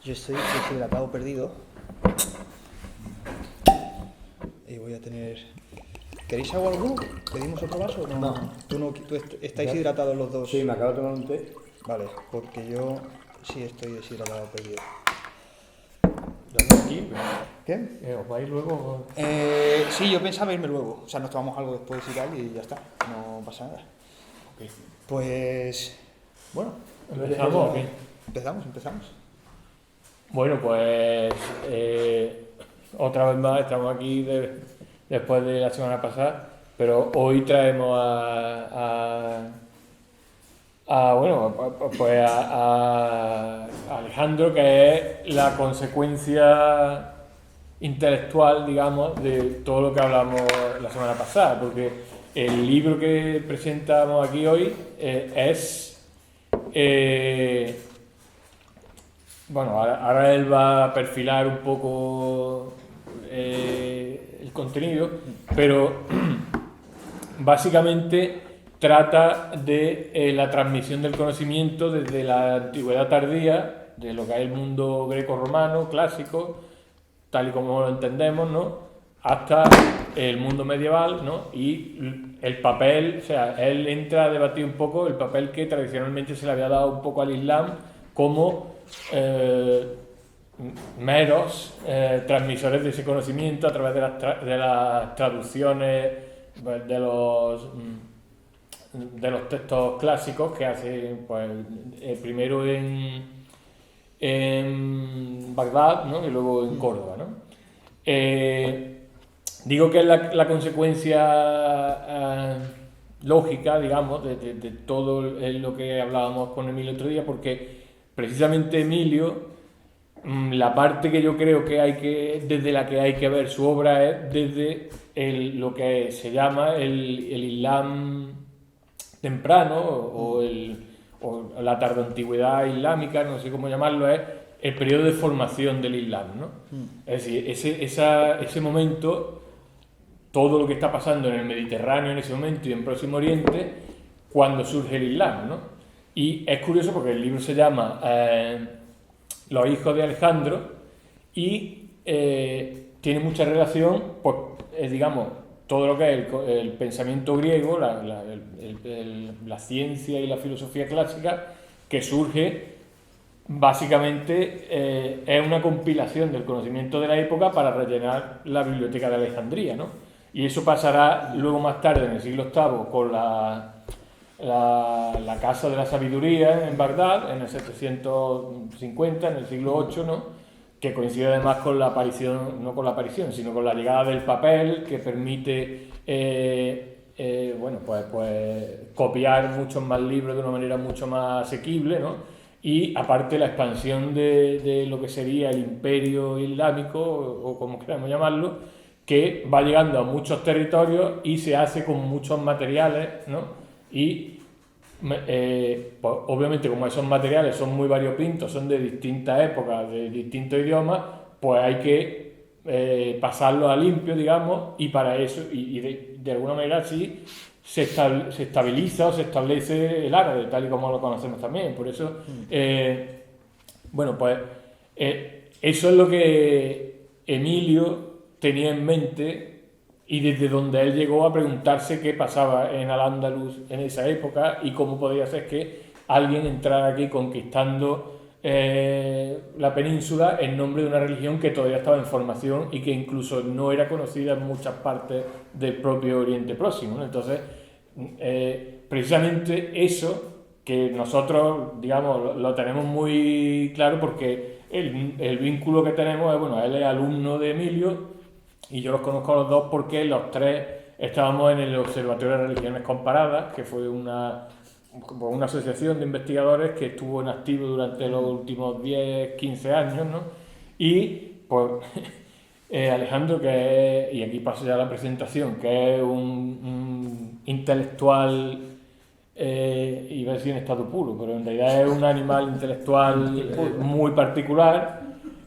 Yo estoy deshidratado perdido. Y voy a tener... ¿Queréis agua alguno? ¿Pedimos otro vaso? No. ¿Tú estáis hidratados los dos? Sí, me acabo de tomar un té. Vale, porque yo sí estoy deshidratado perdido. ¿Dónde aquí? ¿Qué? ¿Os vais luego? Sí, yo pensaba irme luego. O sea, nos tomamos algo después y tal y ya está. No pasa nada. Ok. Pues... Bueno, ¿Empezamos o qué? empezamos. Bueno, pues otra vez más estamos aquí después de la semana pasada, pero hoy traemos a Alejandro, que es la consecuencia intelectual, digamos, de todo lo que hablamos la semana pasada, porque el libro que presentamos aquí hoy es... bueno, ahora él va a perfilar un poco el contenido, pero básicamente trata de la transmisión del conocimiento desde la antigüedad tardía, de lo que es el mundo greco-romano clásico, tal y como lo entendemos, ¿no?, hasta el mundo medieval, ¿no?, y el papel, o sea, él entra a debatir un poco el papel que tradicionalmente se le había dado un poco al Islam como meros transmisores de ese conocimiento a través de las traducciones pues, de los textos clásicos que hacen pues, primero en Bagdad, ¿no?, y luego en Córdoba, ¿no? Digo que es la consecuencia lógica, digamos, de todo lo que hablábamos con Emilio el otro día, porque precisamente Emilio, la parte que yo creo que desde la que hay que ver su obra es desde lo que se llama el Islam temprano o la tardoantigüedad islámica, no sé cómo llamarlo, es el periodo de formación del Islam, ¿no? Es decir, ese momento, todo lo que está pasando en el Mediterráneo en ese momento y en Próximo Oriente, cuando surge el Islam, ¿no? Y es curioso porque el libro se llama Los hijos de Alejandro y tiene mucha relación, pues, digamos, todo lo que es el pensamiento griego, la ciencia y la filosofía clásica, que surge básicamente es una compilación del conocimiento de la época para rellenar la biblioteca de Alejandría, ¿no? Y eso pasará luego más tarde, en el siglo VIII, con la Casa de la Sabiduría en Bagdad, en el 750, en el siglo VIII, ¿no?, que coincide además con la aparición, no con la aparición, sino con la llegada del papel, que permite pues copiar muchos más libros de una manera mucho más asequible, ¿no? Y aparte la expansión de lo que sería el imperio islámico, o como queramos llamarlo, que va llegando a muchos territorios y se hace con muchos materiales, ¿no? Y pues, obviamente, como esos materiales son muy variopintos, son de distintas épocas, de distintos idiomas, pues hay que pasarlos a limpio, digamos, y para eso, y de alguna manera así se estabiliza o se establece el árabe, tal y como lo conocemos también. Por eso, bueno, pues eso es lo que Emilio tenía en mente y desde donde él llegó a preguntarse qué pasaba en Al-Ándalus en esa época y cómo podía ser que alguien entrara aquí conquistando la península en nombre de una religión que todavía estaba en formación y que incluso no era conocida en muchas partes del propio Oriente Próximo, ¿no? Entonces, precisamente eso que nosotros, digamos, lo tenemos muy claro porque el vínculo que tenemos es, bueno, él es alumno de Emilio y yo los conozco a los dos porque los tres estábamos en el Observatorio de Religiones Comparadas, que fue una asociación de investigadores que estuvo en activo durante los últimos 10, 15 años, ¿no? Y pues Alejandro, que es, y aquí paso ya a la presentación, que es un intelectual, iba a decir en estado puro, pero en realidad es un animal intelectual muy particular.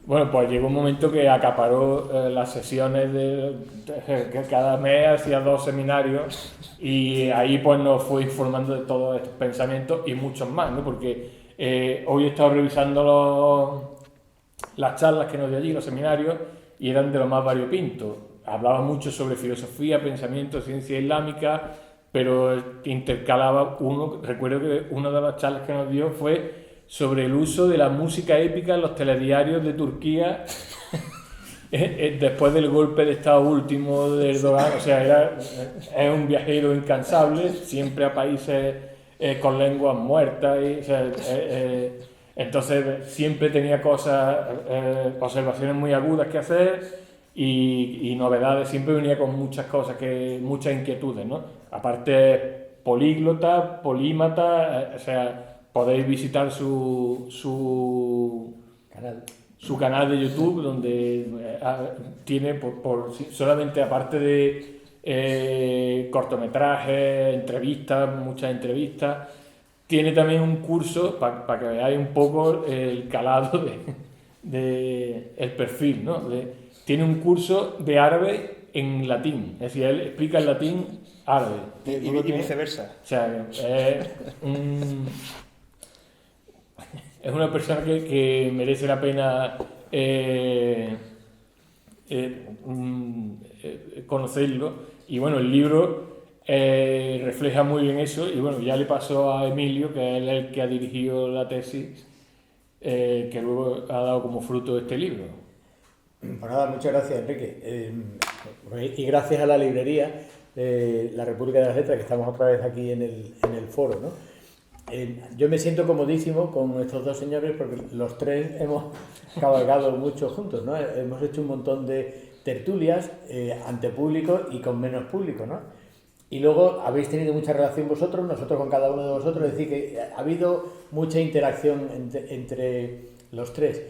Bueno, pues llegó un momento que acaparó las sesiones que cada mes hacía 2 seminarios y ahí pues nos fue informando de todos estos pensamientos y muchos más, ¿no? Porque hoy he estado revisando las charlas que nos dio allí, los seminarios, y eran de lo más variopinto. Hablaba mucho sobre filosofía, pensamiento, ciencia islámica, pero intercalaba recuerdo que una de las charlas que nos dio fue sobre el uso de la música épica en los telediarios de Turquía después del golpe de estado último de Erdogan. O sea, es un viajero incansable, siempre a países con lenguas muertas, o sea, entonces siempre tenía observaciones muy agudas que hacer y novedades, siempre venía con muchas cosas, muchas inquietudes, ¿no? Aparte, políglota, polímata, o sea, podéis visitar su canal de YouTube, donde tiene solamente, aparte de cortometrajes, entrevistas, muchas entrevistas, tiene también un curso para que veáis un poco el calado de el perfil, ¿no? Tiene un curso de árabe en latín, es decir, él explica el latín árabe. Y viceversa. O sea, es una persona que merece la pena conocerlo. Y bueno, el libro refleja muy bien eso. Y bueno, ya le pasó a Emilio, que es el que ha dirigido la tesis, que luego ha dado como fruto este libro. Pues nada, muchas gracias, Enrique. Y gracias a la librería La República de las Letras, que estamos otra vez aquí en el foro, ¿no? Yo me siento comodísimo con estos dos señores porque los tres hemos cabalgado mucho juntos, ¿no? Hemos hecho un montón de tertulias ante público y con menos público, ¿no? Y luego habéis tenido mucha relación vosotros, nosotros con cada uno de vosotros, es decir, que ha habido mucha interacción entre los tres.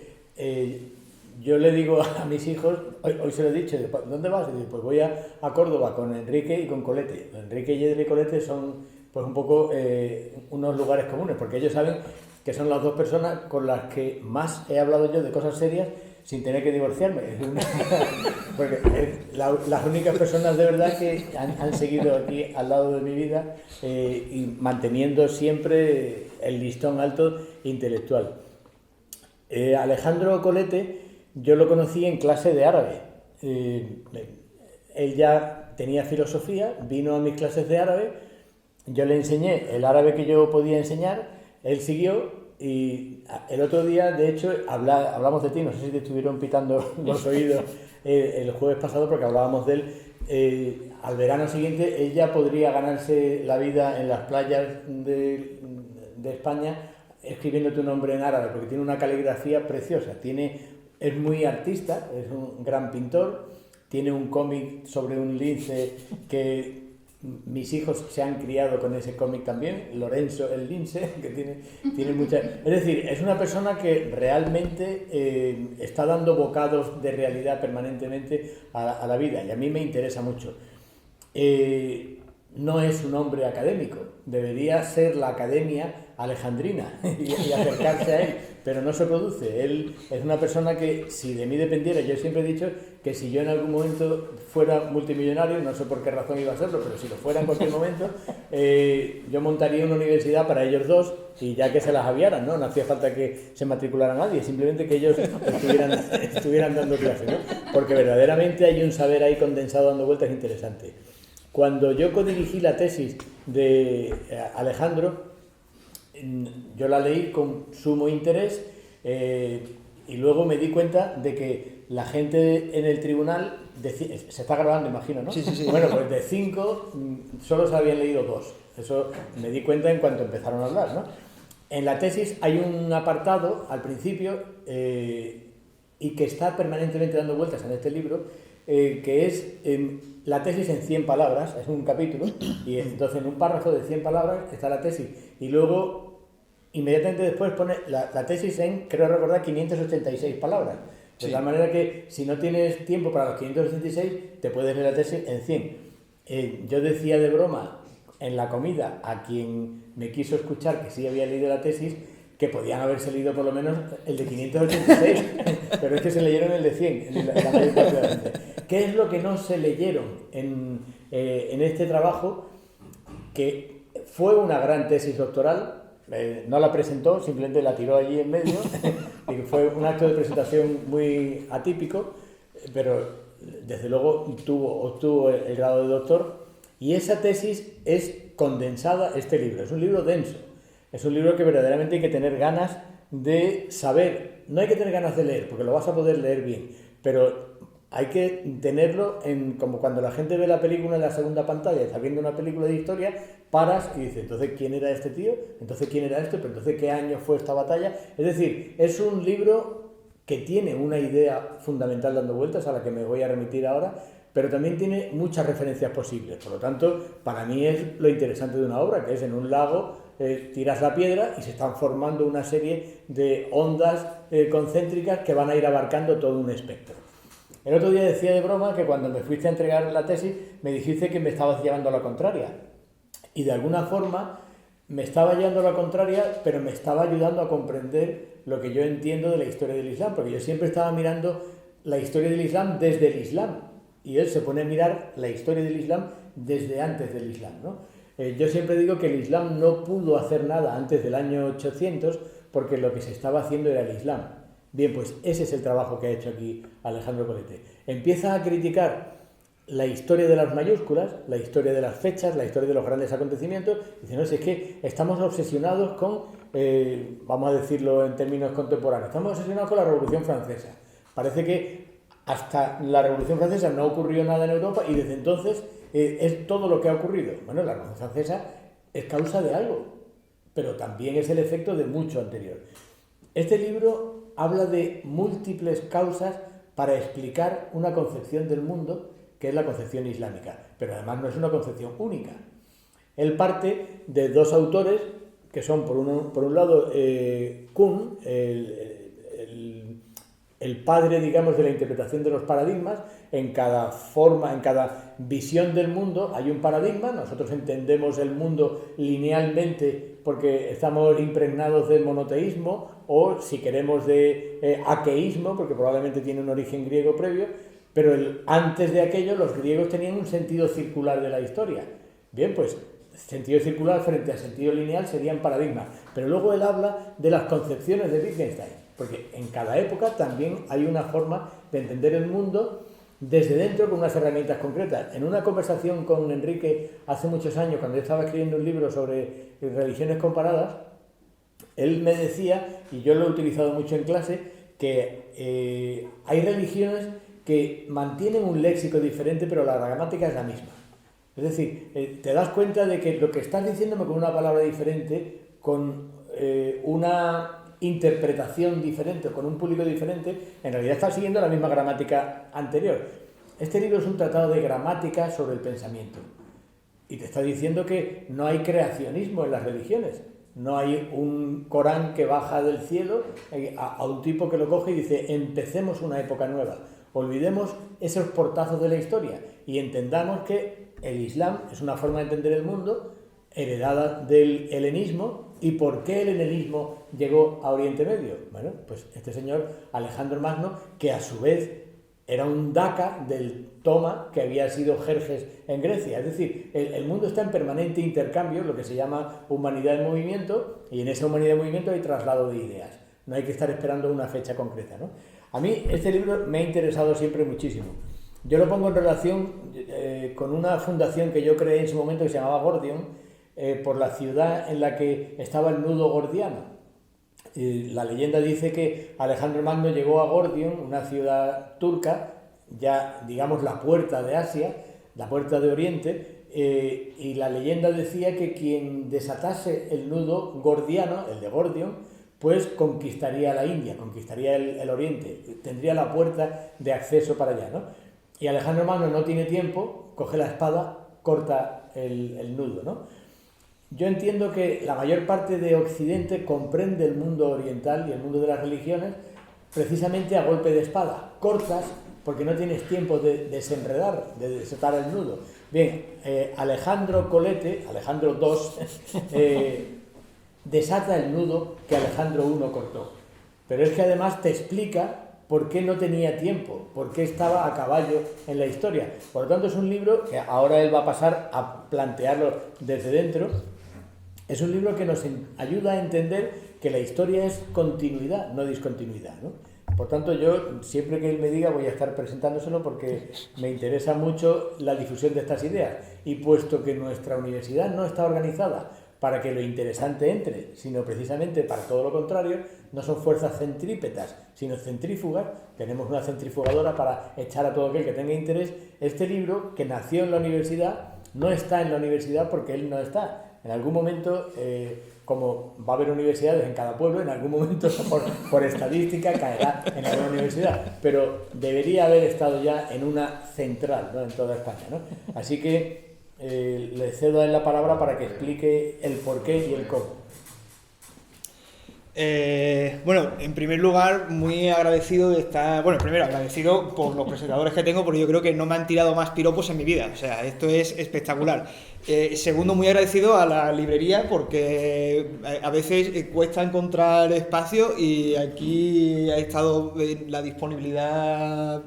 Yo le digo a mis hijos, hoy se lo he dicho, ¿dónde vas? Y digo, pues voy a Córdoba con Enrique y con Colete. Enrique y Colete son pues un poco unos lugares comunes, porque ellos saben que son las dos personas con las que más he hablado yo de cosas serias sin tener que divorciarme. Porque las únicas personas de verdad que han seguido aquí al lado de mi vida y manteniendo siempre el listón alto intelectual. Alejandro Colete yo lo conocí en clase de árabe. Él ya tenía filosofía, vino a mis clases de árabe, yo le enseñé el árabe que yo podía enseñar, él siguió y el otro día, de hecho, hablamos de ti, no sé si te estuvieron pitando los oídos el jueves pasado porque hablábamos de él. Al verano siguiente ella podría ganarse la vida en las playas de España escribiendo tu nombre en árabe porque tiene una caligrafía preciosa, es muy artista, es un gran pintor, tiene un cómic sobre un lince que mis hijos se han criado con ese cómic también, Lorenzo el lince, que tiene mucha... Es decir, es una persona que realmente está dando bocados de realidad permanentemente a la vida y a mí me interesa mucho. No es un hombre académico, debería ser la academia alejandrina y acercarse a él, pero no se produce. Él es una persona que, si de mí dependiera, yo siempre he dicho que si yo en algún momento fuera multimillonario, no sé por qué razón iba a serlo, pero si lo fuera en cualquier momento, yo montaría una universidad para ellos dos y ya que se las aviaran, ¿no? No hacía falta que se matriculara nadie, simplemente que ellos estuvieran dando clases, ¿no? Porque verdaderamente hay un saber ahí condensado dando vueltas interesante. Cuando yo codirigí la tesis de Alejandro, yo la leí con sumo interés y luego me di cuenta de que la gente en el tribunal, se está grabando, imagino, ¿no? Sí. Bueno, pues de 5 solo se habían leído 2. Eso me di cuenta en cuanto empezaron a hablar, ¿no? En la tesis hay un apartado al principio y que está permanentemente dando vueltas en este libro, que es la tesis en 100 palabras, es un capítulo, y entonces en un párrafo de 100 palabras está la tesis, y luego inmediatamente después pone la tesis en, creo recordar, 586 palabras. De tal manera que si no tienes tiempo para los 586, te puedes leer la tesis en 100. Yo decía de broma en la comida a quien me quiso escuchar que sí había leído la tesis, que podían haberse leído por lo menos el de 586, pero es que se leyeron el de 100, la mayor parte de la gente. ¿Qué es lo que no se leyeron en este trabajo? Que fue una gran tesis doctoral, no la presentó, simplemente la tiró allí en medio y fue un acto de presentación muy atípico, pero desde luego obtuvo el grado de doctor, y esa tesis es condensada este libro. Es un libro denso, es un libro que verdaderamente hay que tener ganas de saber, no hay que tener ganas de leer, porque lo vas a poder leer bien, pero hay que tenerlo como cuando la gente ve la película en la segunda pantalla, está viendo una película de historia, paras y dices, entonces ¿quién era este tío? Entonces ¿quién era esto? Pero entonces ¿qué año fue esta batalla? Es decir, es un libro que tiene una idea fundamental dando vueltas, a la que me voy a remitir ahora, pero también tiene muchas referencias posibles. Por lo tanto, para mí es lo interesante de una obra, que es en un lago, tiras la piedra y se están formando una serie de ondas concéntricas que van a ir abarcando todo un espectro. El otro día decía de broma que cuando me fuiste a entregar la tesis me dijiste que me estabas llevando a la contraria. Y de alguna forma me estaba llevando a la contraria, pero me estaba ayudando a comprender lo que yo entiendo de la historia del Islam, porque yo siempre estaba mirando la historia del Islam desde el Islam, y él se pone a mirar la historia del Islam desde antes del Islam, ¿no? Yo siempre digo que el Islam no pudo hacer nada antes del año 800 porque lo que se estaba haciendo era el Islam. Bien, pues ese es el trabajo que ha hecho aquí Alejandro Colete. Empieza a criticar la historia de las mayúsculas, la historia de las fechas, la historia de los grandes acontecimientos. Dice, no, es que estamos obsesionados con, vamos a decirlo en términos contemporáneos, estamos obsesionados con la Revolución Francesa. Parece que hasta la Revolución Francesa no ocurrió nada en Europa y desde entonces es todo lo que ha ocurrido. Bueno, la Revolución Francesa es causa de algo, pero también es el efecto de mucho anterior. Este libro habla de múltiples causas para explicar una concepción del mundo que es la concepción islámica, pero además no es una concepción única. Él parte de dos autores que son, por un lado, Kuhn, el padre, digamos, de la interpretación de los paradigmas. En cada forma, en cada visión del mundo hay un paradigma. Nosotros entendemos el mundo linealmente porque estamos impregnados del monoteísmo, o si queremos de aqueísmo, porque probablemente tiene un origen griego previo, pero antes de aquello los griegos tenían un sentido circular de la historia. Bien, pues sentido circular frente a sentido lineal serían paradigmas, pero luego él habla de las concepciones de Wittgenstein, porque en cada época también hay una forma de entender el mundo desde dentro con unas herramientas concretas. En una conversación con Enrique hace muchos años, cuando yo estaba escribiendo un libro sobre religiones comparadas, él me decía, y yo lo he utilizado mucho en clase, que hay religiones que mantienen un léxico diferente, pero la gramática es la misma. Es decir, te das cuenta de que lo que estás diciéndome con una palabra diferente, con una interpretación diferente, con un público diferente, en realidad estás siguiendo la misma gramática anterior. Este libro es un tratado de gramática sobre el pensamiento. Y te está diciendo que no hay creacionismo en las religiones. No hay un Corán que baja del cielo a un tipo que lo coge y dice, empecemos una época nueva. Olvidemos esos portazos de la historia y entendamos que el Islam es una forma de entender el mundo heredada del helenismo. ¿Y por qué el helenismo llegó a Oriente Medio? Bueno, pues este señor Alejandro Magno, que a su vez era un daca del Toma, que había sido Jerjes en Grecia. Es decir, el mundo está en permanente intercambio, lo que se llama humanidad en movimiento, y en esa humanidad en movimiento hay traslado de ideas. No hay que estar esperando una fecha concreta, ¿no? A mí este libro me ha interesado siempre muchísimo. Yo lo pongo en relación con una fundación que yo creé en su momento que se llamaba Gordion, por la ciudad en la que estaba el nudo gordiano. La leyenda dice que Alejandro Magno llegó a Gordion, una ciudad turca, ya digamos la puerta de Asia, la puerta de Oriente, y la leyenda decía que quien desatase el nudo gordiano, el de Gordion, pues conquistaría la India, conquistaría el Oriente, tendría la puerta de acceso para allá, ¿no? Y Alejandro Magno no tiene tiempo, coge la espada, corta el nudo, ¿no? Yo entiendo que la mayor parte de Occidente comprende el mundo oriental y el mundo de las religiones precisamente a golpe de espada. Cortas porque no tienes tiempo de desenredar, de desatar el nudo. Bien, Alejandro Colete, Alejandro II, desata el nudo que Alejandro I cortó. Pero es que además te explica por qué no tenía tiempo, por qué estaba a caballo en la historia. Por lo tanto, es un libro que ahora él va a pasar a plantearlo desde dentro, Es un libro que nos ayuda a entender que la historia es continuidad, no discontinuidad, ¿no? Por tanto, yo siempre que él me diga voy a estar presentándoselo porque me interesa mucho la difusión de estas ideas. Y puesto que nuestra universidad no está organizada para que lo interesante entre, sino precisamente para todo lo contrario, no son fuerzas centrípetas, sino centrífugas, tenemos una centrifugadora para echar a todo aquel que tenga interés. Este libro, que nació en la universidad, no está en la universidad porque él no está. En algún momento, como va a haber universidades en cada pueblo, en algún momento por estadística caerá en alguna universidad, pero debería haber estado ya en una central, ¿no?, en toda España, ¿no? Así que le cedo a él la palabra para que explique el porqué y el cómo. Bueno, en primer lugar, muy agradecido de estar... Bueno, primero agradecido por los presentadores que tengo, porque yo creo que no me han tirado más piropos en mi vida. O sea, esto es espectacular. Segundo, muy agradecido a la librería, porque a veces cuesta encontrar espacio y aquí ha estado la disponibilidad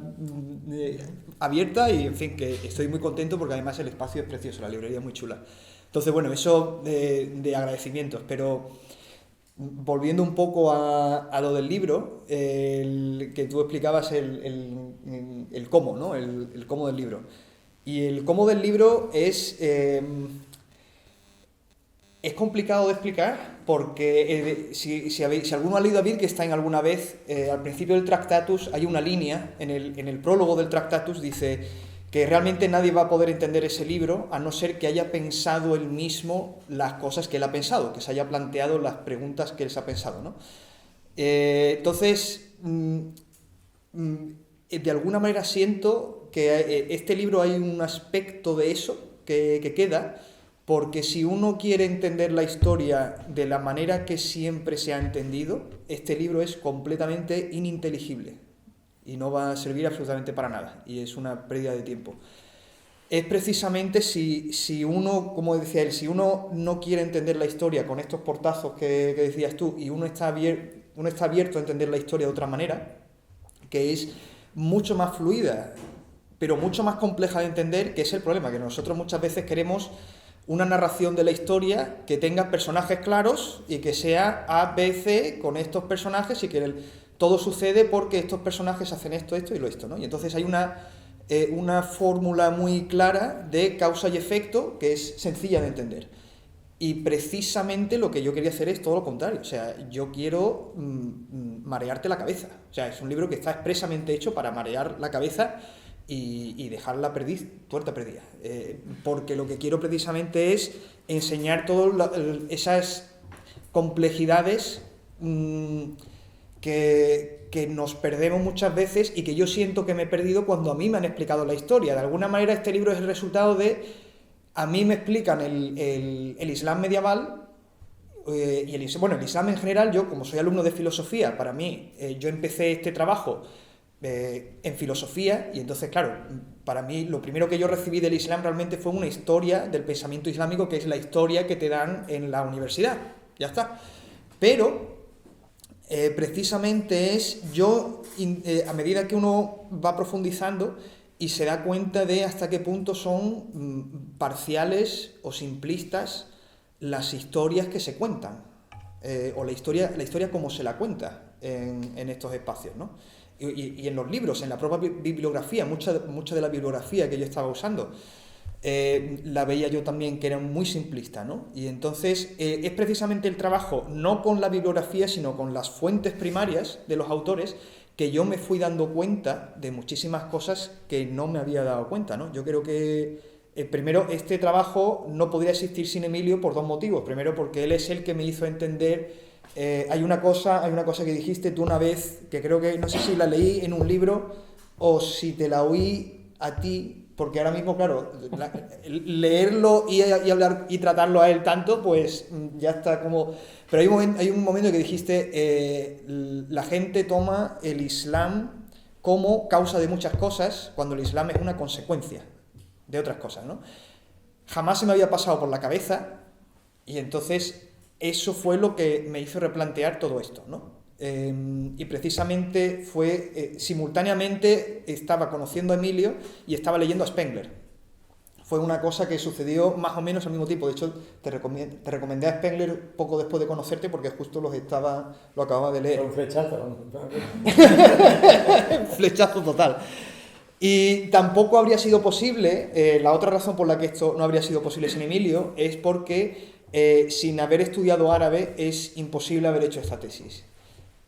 abierta y, en fin, que estoy muy contento porque además el espacio es precioso, la librería es muy chula. Entonces, bueno, eso de agradecimientos, pero... Volviendo un poco a lo del libro, que tú explicabas el cómo, ¿no? El cómo del libro. Y el cómo del libro es complicado de explicar porque si alguno ha leído a Wittgenstein alguna vez, al principio del Tractatus hay una línea, en el prólogo del Tractatus dice que realmente nadie va a poder entender ese libro a no ser que haya pensado él mismo las cosas que él ha pensado, que se haya planteado las preguntas que él se ha pensado, ¿no? Entonces, de alguna manera siento que este libro hay un aspecto de eso que queda, porque si uno quiere entender la historia de la manera que siempre se ha entendido, este libro es completamente ininteligible. Y no va a servir absolutamente para nada, y es una pérdida de tiempo. Es precisamente si uno, como decía él, si uno no quiere entender la historia con estos portazos que decías tú, y uno está abierto a entender la historia de otra manera, que es mucho más fluida, pero mucho más compleja de entender, que es el problema, que nosotros muchas veces queremos una narración de la historia que tenga personajes claros y que sea A, B, C con estos personajes y que todo sucede porque estos personajes hacen esto, esto y lo esto, ¿no? Y entonces hay una fórmula muy clara de causa y efecto que es sencilla de entender. Y precisamente lo que yo quería hacer es todo lo contrario. O sea, yo quiero marearte la cabeza. O sea, es un libro que está expresamente hecho para marear la cabeza y dejarla tuerta perdida. Porque lo que quiero precisamente es enseñar todas esas complejidades que nos perdemos muchas veces y que yo siento que me he perdido cuando a mí me han explicado la historia. De alguna manera este libro es el resultado de... A mí me explican el Islam medieval y el Islam en general. Yo, como soy alumno de filosofía, para mí, yo empecé este trabajo en filosofía y entonces, claro, para mí lo primero que yo recibí del Islam realmente fue una historia del pensamiento islámico, que es la historia que te dan en la universidad. Ya está. Pero... precisamente a medida que uno va profundizando y se da cuenta de hasta qué punto son parciales o simplistas las historias que se cuentan, o la historia como se la cuenta en estos espacios, ¿no? Y en los libros, en la propia bibliografía, mucha de la bibliografía que yo estaba usando, la veía yo también que era muy simplista, ¿no? Y entonces es precisamente el trabajo, no con la bibliografía, sino con las fuentes primarias de los autores, que yo me fui dando cuenta de muchísimas cosas que no me había dado cuenta, ¿no? Yo creo que, primero, este trabajo no podría existir sin Emilio por dos motivos. Primero, porque él es el que me hizo entender... hay una cosa que dijiste tú una vez, que creo que, no sé si la leí en un libro o si te la oí a ti, porque ahora mismo, claro, leerlo y hablar y tratarlo a él tanto, pues ya está como... Pero hay un momento que dijiste, la gente toma el Islam como causa de muchas cosas, cuando el Islam es una consecuencia de otras cosas, ¿no? Jamás se me había pasado por la cabeza, y entonces eso fue lo que me hizo replantear todo esto, ¿no? Y precisamente fue simultáneamente estaba conociendo a Emilio y estaba leyendo a Spengler. fue una cosa que sucedió más o menos al mismo tiempo. De hecho, te recomendé a Spengler poco después de conocerte porque justo lo acababa de leer. Fue un flechazo. Flechazo total. Y tampoco habría sido posible, la otra razón por la que esto no habría sido posible sin Emilio es porque sin haber estudiado árabe es imposible haber hecho esta tesis.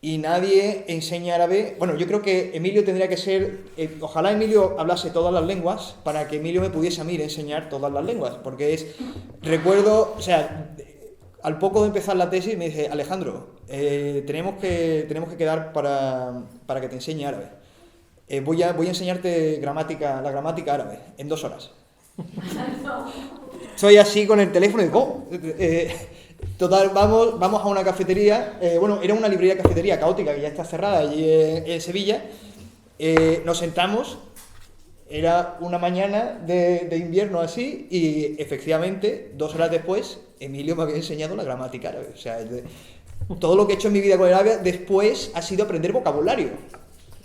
Y nadie enseña árabe. Bueno, yo creo que Emilio tendría que ser... ojalá Emilio hablase todas las lenguas para que Emilio me pudiese a mí enseñar todas las lenguas. Porque recuerdo, o sea, al poco de empezar la tesis me dice, Alejandro, tenemos que quedar para que te enseñe árabe. Voy a enseñarte la gramática árabe en 2 horas. Soy así con el teléfono y digo, total, vamos a una cafetería, era una librería cafetería caótica que ya está cerrada allí en Sevilla. Nos sentamos, era una mañana de invierno así, y efectivamente, 2 horas después, Emilio me había enseñado la gramática árabe. O sea, todo lo que he hecho en mi vida con el árabe después ha sido aprender vocabulario.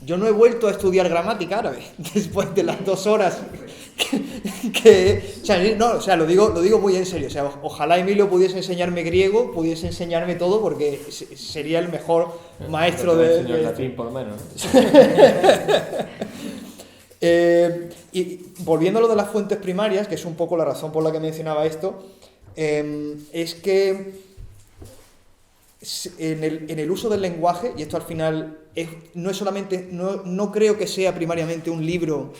Yo no he vuelto a estudiar gramática árabe después de las 2 horas lo digo muy en serio. O sea, ojalá Emilio pudiese enseñarme griego, pudiese enseñarme todo, porque sería el mejor maestro de latín, por lo menos. Y volviendo a lo de las fuentes primarias, que es un poco la razón por la que mencionaba esto, es que en el uso del lenguaje, y esto al final no es solamente, no creo que sea primariamente un libro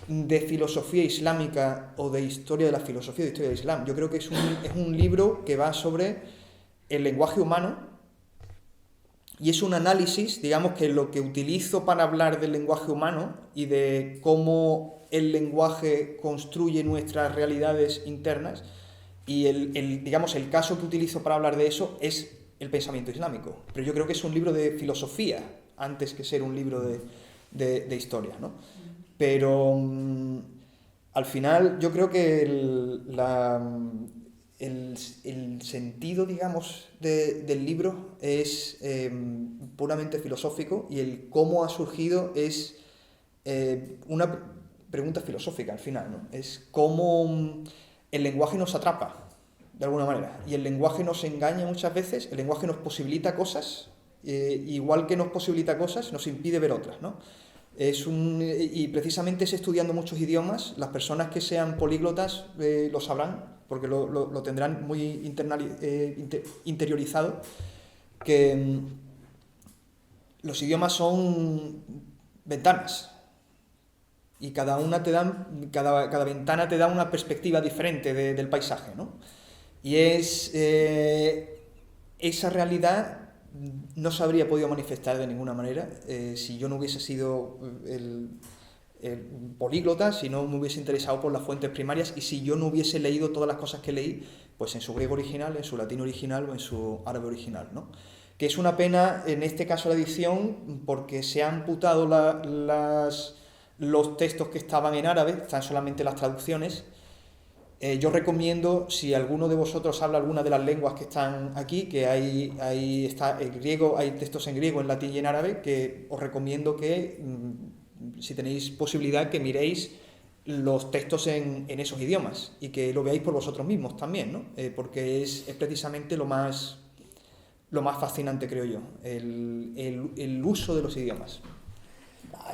de filosofía islámica o de historia de la filosofía, de historia del Islam. Yo creo que es un libro que va sobre el lenguaje humano, y es un análisis, digamos, que lo que utilizo para hablar del lenguaje humano y de cómo el lenguaje construye nuestras realidades internas, y digamos, el caso que utilizo para hablar de eso es el pensamiento islámico. Pero yo creo que es un libro de filosofía antes que ser un libro de historia, ¿no? Pero al final yo creo que el sentido, digamos, del libro es puramente filosófico, y el cómo ha surgido es una pregunta filosófica al final, ¿no? Es cómo el lenguaje nos atrapa de alguna manera, y el lenguaje nos engaña muchas veces, el lenguaje nos posibilita cosas, igual que nos posibilita cosas, nos impide ver otras, ¿no? Y precisamente es estudiando muchos idiomas, las personas que sean políglotas lo sabrán, porque lo tendrán muy interiorizado, que los idiomas son ventanas, y cada ventana te da una perspectiva diferente del paisaje, ¿no? Y esa realidad no se habría podido manifestar de ninguna manera si yo no hubiese sido el políglota, si no me hubiese interesado por las fuentes primarias, y si yo no hubiese leído todas las cosas que leí, pues en su griego original, en su latín original o en su árabe original, ¿no? Que es una pena en este caso la edición, porque se han amputado los textos que estaban en árabe, están solamente las traducciones. Yo recomiendo, si alguno de vosotros habla alguna de las lenguas que están aquí, que ahí está el griego, hay textos en griego, en latín y en árabe, que os recomiendo que, si tenéis posibilidad, que miréis los textos en esos idiomas, y que lo veáis por vosotros mismos también, ¿no? Porque es precisamente lo más fascinante, creo yo, el uso de los idiomas.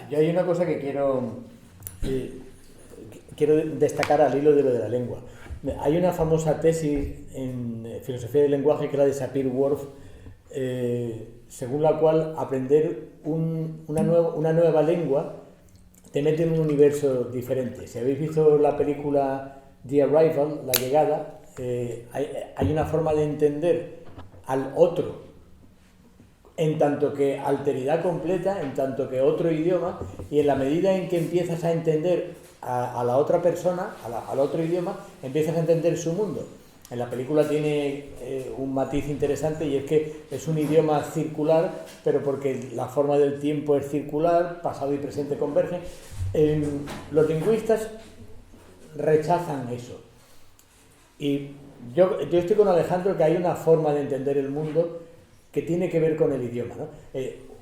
Yo hay una cosa que quiero destacar al hilo de lo de la lengua. Hay una famosa tesis en filosofía del lenguaje, que es la de Sapir-Whorf, según la cual aprender una nueva lengua te mete en un universo diferente. Si habéis visto la película The Arrival, La Llegada, hay una forma de entender al otro en tanto que alteridad completa, en tanto que otro idioma, y en la medida en que empiezas a entender a la otra persona, al otro idioma, empiezas a entender su mundo. En la película tiene un matiz interesante, y es que es un idioma circular, pero porque la forma del tiempo es circular, pasado y presente convergen. Los lingüistas rechazan eso. Y yo estoy con Alejandro, que hay una forma de entender el mundo que tiene que ver con el idioma, ¿no?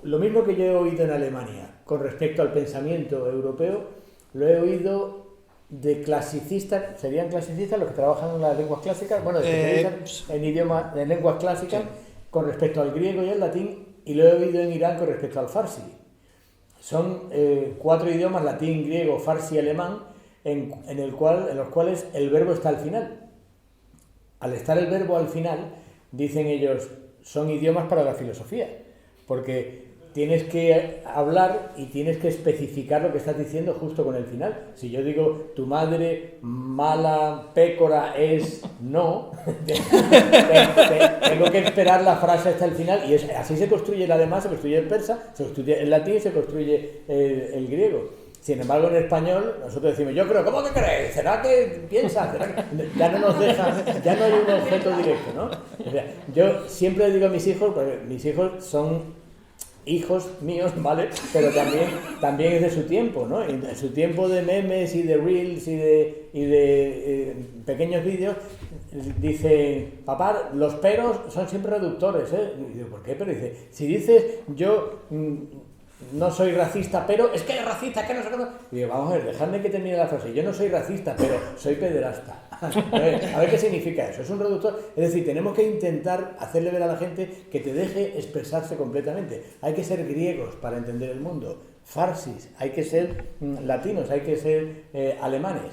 Lo mismo que yo he oído en Alemania con respecto al pensamiento europeo, lo he oído de clasicistas, serían clasicistas los que trabajan en las lenguas clásicas, bueno, especialistas en lenguas clásicas, sí, con respecto al griego y al latín, y lo he oído en Irán con respecto al farsi. Son 4 idiomas, latín, griego, farsi y alemán, en los cuales el verbo está al final. Al estar el verbo al final, dicen ellos, son idiomas para la filosofía, porque tienes que hablar y tienes que especificar lo que estás diciendo justo con el final. Si yo digo, tu madre mala pécora es no, tengo que esperar la frase hasta el final, y así se construye el alemán, se construye el persa, se construye el latín y se construye el griego. Sin embargo, en español, nosotros decimos, yo creo, ¿cómo que crees? ¿Será que piensas? ¿Será que...? Ya no nos deja, ya no hay un objeto directo, ¿no? O sea, yo siempre digo a mis hijos, porque mis hijos son hijos míos, ¿vale? Pero también es de su tiempo, ¿no? En su tiempo de memes y de reels y de pequeños vídeos, dice, papá, los peros son siempre reductores, ¿eh? Y digo, ¿por qué? Pero dice, si dices yo no soy racista, pero es que eres racista, es que no sé cómo. Y digo, vamos a ver, dejadme que termine la frase. Yo no soy racista, pero soy pederasta. A ver qué significa eso. Es un reductor. Es decir, tenemos que intentar hacerle ver a la gente que te deje expresarse completamente. Hay que ser griegos para entender el mundo, farsis, hay que ser latinos, hay que ser alemanes.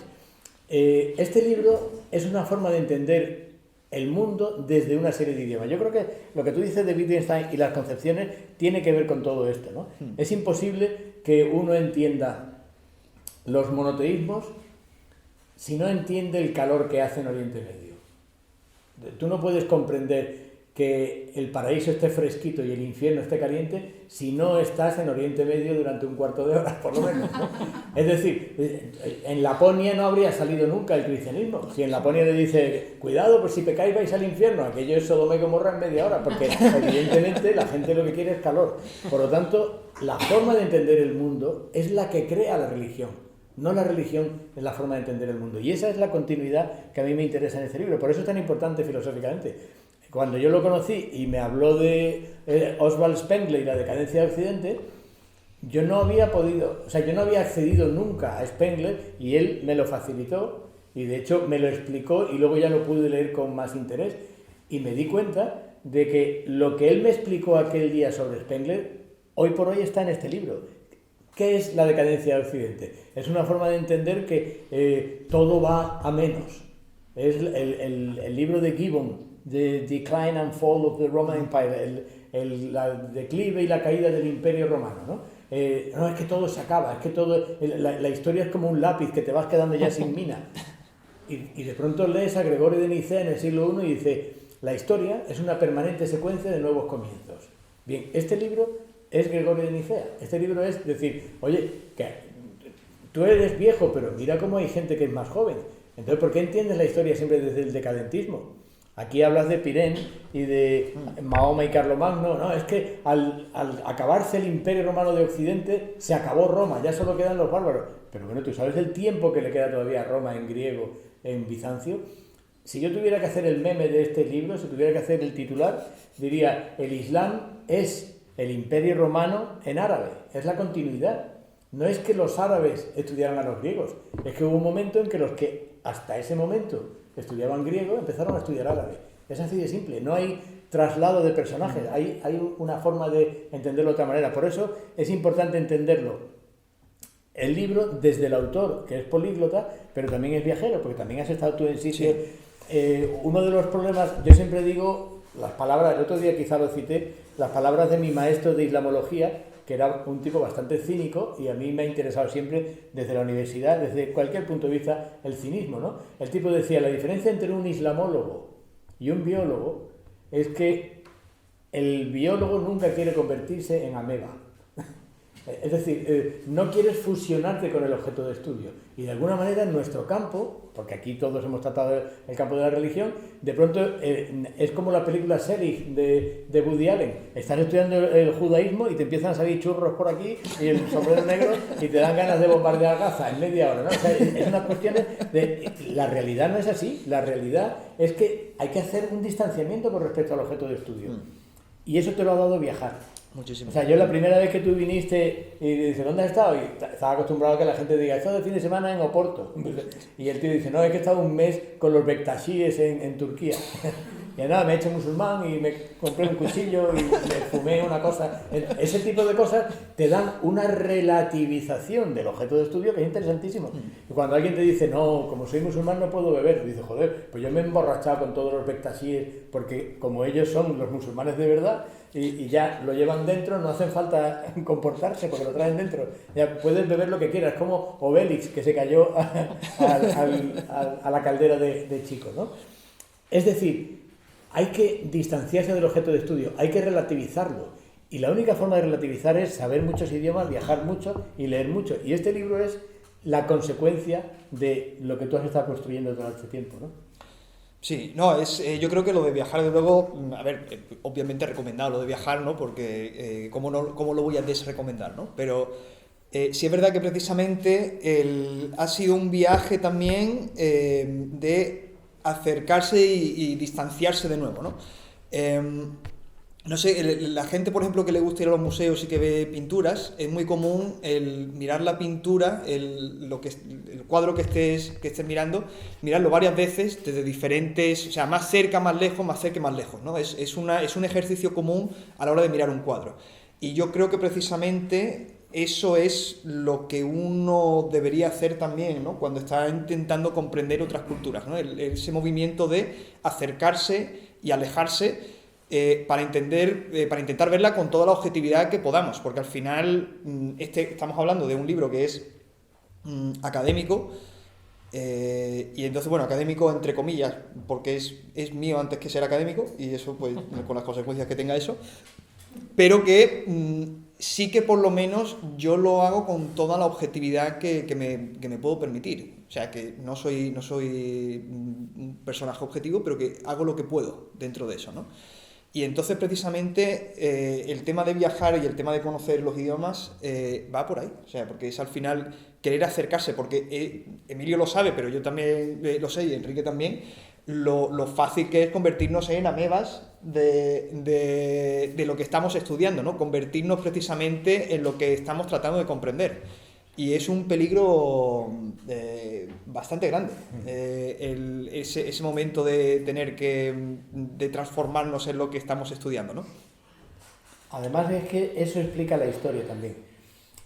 Este libro es una forma de entender el mundo desde una serie de idiomas. Yo creo que lo que tú dices de Wittgenstein y las concepciones tiene que ver con todo esto, ¿no? Es imposible que uno entienda los monoteísmos si no entiende el calor que hace en Oriente Medio. Tú no puedes comprender que el paraíso esté fresquito y el infierno esté caliente si no estás en Oriente Medio durante un cuarto de hora, por lo menos, ¿no? Es decir, en Laponia no habría salido nunca el cristianismo. Si en Laponia le dice, cuidado, pues si pecáis vais al infierno, aquello es Sodoma y Gomorra en media hora, porque evidentemente la gente lo que quiere es calor. Por lo tanto, la forma de entender el mundo es la que crea la religión. No la religión es la forma de entender el mundo. Y esa es la continuidad que a mí me interesa en este libro. Por eso es tan importante filosóficamente. Cuando yo lo conocí y me habló de Oswald Spengler y la decadencia de Occidente, yo no había accedido nunca a Spengler y él me lo facilitó y de hecho me lo explicó y luego ya lo pude leer con más interés y me di cuenta de que lo que él me explicó aquel día sobre Spengler, hoy por hoy está en este libro. ¿Qué es la decadencia de Occidente? Es una forma de entender que todo va a menos. Es el libro de Gibbon, The Decline and Fall of the Roman Empire, el declive y la caída del Imperio Romano, ¿no? No, es que todo se acaba, es que todo, la historia es como un lápiz que te vas quedando ya sin mina. Y de pronto lees a Gregorio de Nicea en el siglo I y dice, la historia es una permanente secuencia de nuevos comienzos. Bien, este libro es Gregorio de Nicea. Este libro es decir, oye, que tú eres viejo, pero mira cómo hay gente que es más joven. Entonces, ¿por qué entiendes la historia siempre desde el decadentismo? Aquí hablas de Pirén y de Mahoma y Carlomagno. No, es que al acabarse el Imperio Romano de Occidente, se acabó Roma, ya solo quedan los bárbaros. Pero bueno, ¿tú sabes el tiempo que le queda todavía a Roma en griego, en Bizancio? Si yo tuviera que hacer el meme de este libro, si tuviera que hacer el titular, diría, el Islam es el Imperio Romano en árabe, es la continuidad. No es que los árabes estudiaran a los griegos, es que hubo un momento en que los que hasta ese momento estudiaban griego empezaron a estudiar árabe. Es así de simple, no hay traslado de personajes, hay una forma de entenderlo de otra manera. Por eso es importante entenderlo, el libro, desde el autor, que es políglota, pero también es viajero, porque también has estado tú en sitios. Sí. Uno de los problemas, yo siempre digo, las palabras, el otro día quizá lo cité, las palabras de mi maestro de islamología, que era un tipo bastante cínico, y a mí me ha interesado siempre desde la universidad, desde cualquier punto de vista, el cinismo, ¿no? El tipo decía, la diferencia entre un islamólogo y un biólogo es que el biólogo nunca quiere convertirse en ameba. Es decir, no quieres fusionarte con el objeto de estudio. Y de alguna manera en nuestro campo, porque aquí todos hemos tratado el campo de la religión, de pronto es como la película Serif de Woody Allen. Estás estudiando el judaísmo y te empiezan a salir churros por aquí y el sombrero negro y te dan ganas de bombardear Gaza en media hora, ¿no? O sea, es una cuestión de... La realidad no es así. La realidad es que hay que hacer un distanciamiento con respecto al objeto de estudio. Y eso te lo ha dado viajar. Muchísimo. O sea, yo la primera vez que tú viniste y dices, ¿dónde has estado? Y estaba acostumbrado a que la gente diga, he estado de fin de semana en Oporto. Y el tío dice, no, es que he estado un mes con los Bektasíes en Turquía. Y nada, me he hecho musulmán y me compré un cuchillo y me fumé una cosa. Ese tipo de cosas te dan una relativización del objeto de estudio que es interesantísimo. Y cuando alguien te dice, no, como soy musulmán no puedo beber, dices, joder, pues yo me he emborrachado con todos los Bektasíes porque como ellos son los musulmanes de verdad y ya lo llevan dentro, no hacen falta comportarse porque lo traen dentro. Ya puedes beber lo que quieras, como Obélix que se cayó a la caldera de chico, ¿no? Es decir, hay que distanciarse del objeto de estudio, hay que relativizarlo. Y la única forma de relativizar es saber muchos idiomas, viajar mucho y leer mucho. Y este libro es la consecuencia de lo que tú has estado construyendo todo este tiempo, ¿no? Sí, no, yo creo que lo de viajar, de luego, a ver, obviamente recomendado lo de viajar, ¿no? Porque ¿cómo lo voy a desrecomendar, ¿no? Pero sí es verdad que precisamente ha sido un viaje también de acercarse y distanciarse de nuevo, ¿no? No sé, la gente, por ejemplo, que le gusta ir a los museos y que ve pinturas, es muy común el mirar la pintura, el cuadro que estés mirando, mirarlo varias veces desde diferentes, o sea, más cerca, más lejos, más cerca y más lejos, ¿no? Es un ejercicio común a la hora de mirar un cuadro. Y yo creo que precisamente eso es lo que uno debería hacer también, ¿no? Cuando está intentando comprender otras culturas, ¿no? Ese movimiento de acercarse y alejarse para intentar verla con toda la objetividad que podamos, porque al final estamos hablando de un libro que es académico, y entonces, bueno, académico entre comillas, porque es mío antes que ser académico, y eso pues con las consecuencias que tenga eso, pero que sí que por lo menos yo lo hago con toda la objetividad que me puedo permitir. O sea, que no soy un personaje objetivo, pero que hago lo que puedo dentro de eso, ¿no? Y entonces precisamente el tema de viajar y el tema de conocer los idiomas va por ahí. O sea, porque es al final querer acercarse, porque Emilio lo sabe, pero yo también lo sé y Enrique también, lo fácil que es convertirnos en amebas de lo que estamos estudiando, ¿no? Convertirnos precisamente en lo que estamos tratando de comprender. Y es un peligro bastante grande, ese momento de tener de transformarnos en lo que estamos estudiando, ¿no? Además es que eso explica la historia también.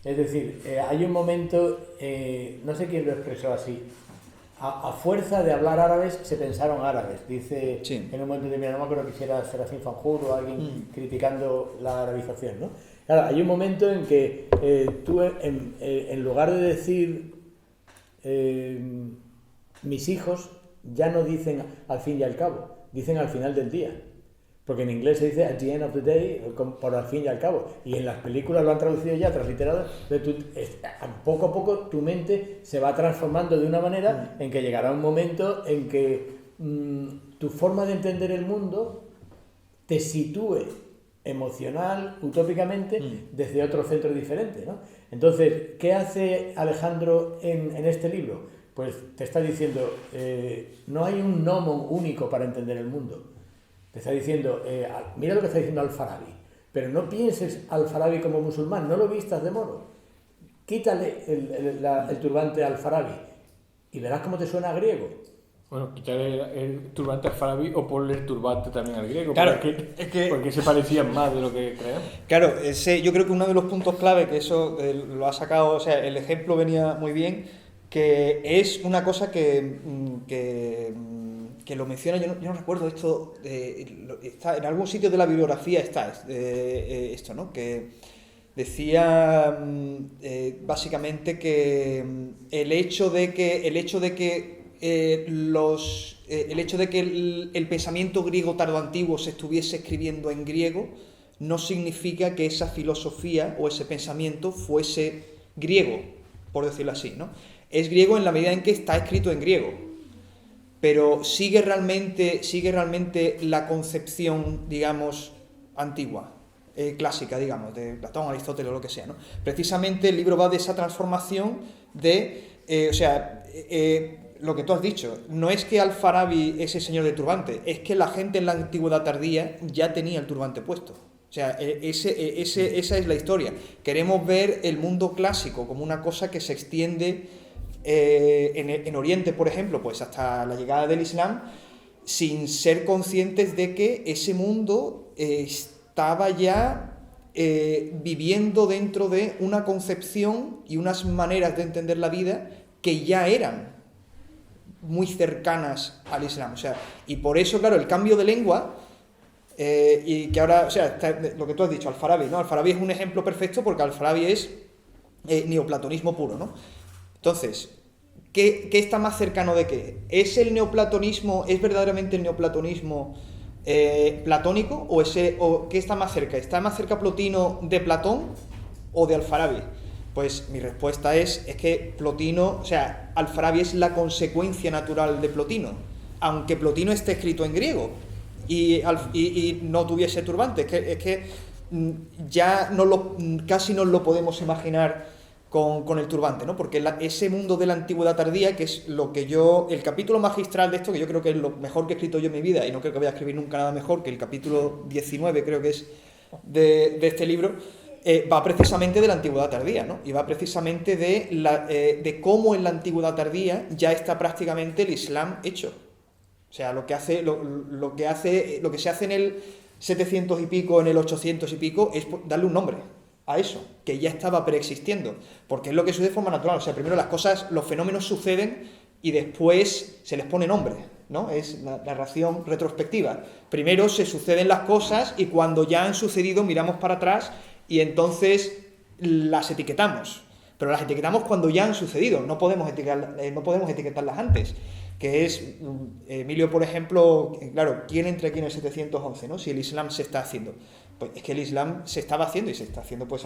Es decir, hay un momento, no sé quién lo expresó así, a fuerza de hablar árabes se pensaron árabes, dice sí. En un momento determinado, no me acuerdo que era Serafín Fanjul o alguien criticando la arabización, ¿no? Claro, hay un momento en que tú en lugar de decir mis hijos, ya no dicen al fin y al cabo, dicen al final del día. Porque en inglés se dice at the end of the day, por al fin y al cabo. Y en las películas lo han traducido ya, transliterado. Poco a poco tu mente se va transformando de una manera en que llegará un momento en que tu forma de entender el mundo te sitúe emocional, utópicamente, desde otro centro diferente, ¿no? Entonces, ¿qué hace Alejandro en este libro? Pues te está diciendo, no hay un gnomon único para entender el mundo. Te está diciendo, mira lo que está diciendo Al-Farabi, pero no pienses Al-Farabi como musulmán, no lo vistas de moro. Quítale el turbante a Al-Farabi y verás cómo te suena a griego. Bueno, quitarle el turbante al Farabi o ponle el turbante también al griego, claro, porque se parecían más de lo que creemos. Claro, yo creo que uno de los puntos clave, que eso lo ha sacado, o sea, el ejemplo venía muy bien, que es una cosa que lo menciona, yo no recuerdo esto, está en algún sitio de la bibliografía está esto, ¿no? Que decía básicamente que el hecho de que el pensamiento griego tardoantiguo se estuviese escribiendo en griego no significa que esa filosofía o ese pensamiento fuese griego, por decirlo así, ¿no? Es griego en la medida en que está escrito en griego, pero sigue realmente la concepción, digamos, antigua, clásica, digamos, de Platón, Aristóteles o lo que sea, ¿no? Precisamente el libro va de esa transformación lo que tú has dicho, no es que Al-Farabi es el señor del turbante, es que la gente en la antigüedad tardía ya tenía el turbante puesto. O sea, esa es la historia. Queremos ver el mundo clásico como una cosa que se extiende en Oriente, por ejemplo, pues hasta la llegada del Islam, sin ser conscientes de que ese mundo estaba ya viviendo dentro de una concepción y unas maneras de entender la vida que ya eran muy cercanas al Islam. O sea, y por eso, claro, el cambio de lengua, y que ahora, o sea, lo que tú has dicho, Al-Farabi, ¿no? Al-Farabi es un ejemplo perfecto porque Al-Farabi es neoplatonismo puro, ¿no? Entonces, ¿qué está más cercano de qué? ¿Es el neoplatonismo, es verdaderamente el neoplatonismo platónico o qué está más cerca? ¿Está más cerca Plotino de Platón o de Al-Farabi? Pues mi respuesta es que Plotino, o sea, Al-Farabi es la consecuencia natural de Plotino, aunque Plotino esté escrito en griego y no tuviese turbante. Es que ya casi no lo podemos imaginar con el turbante, ¿no? Porque ese mundo de la antigüedad tardía, que es lo que el capítulo magistral de esto, que yo creo que es lo mejor que he escrito yo en mi vida, y no creo que voy a escribir nunca nada mejor, que el capítulo 19, creo que es, de este libro, va precisamente de la antigüedad tardía, ¿no? Y va precisamente de cómo en la antigüedad tardía ya está prácticamente el Islam hecho. O sea, lo que se hace en el 700 y pico, en el 800 y pico, es darle un nombre a eso, que ya estaba preexistiendo, porque es lo que sucede de forma natural. O sea, primero los fenómenos suceden y después se les pone nombre, ¿no? Es la narración retrospectiva. Primero se suceden las cosas y cuando ya han sucedido miramos para atrás y entonces las etiquetamos. Pero las etiquetamos cuando ya han sucedido, no podemos etiquetarlas antes. Que es, Emilio, por ejemplo, claro, ¿quién entra aquí en el 711, ¿no? Si el Islam se está haciendo. Pues es que el Islam se estaba haciendo y se está haciendo pues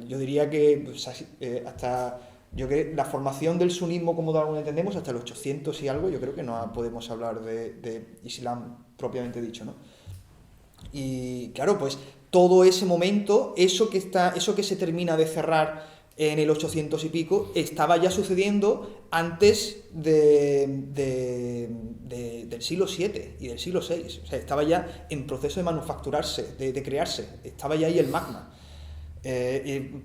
yo diría que pues, la formación del sunismo como lo entendemos hasta los 800 y algo, yo creo que no podemos hablar de Islam propiamente dicho, ¿no? Y claro, pues todo ese momento, eso que se termina de cerrar en el 800 y pico, estaba ya sucediendo antes del siglo VII y del siglo VI. O sea, estaba ya en proceso de manufacturarse, de crearse. Estaba ya ahí el magma.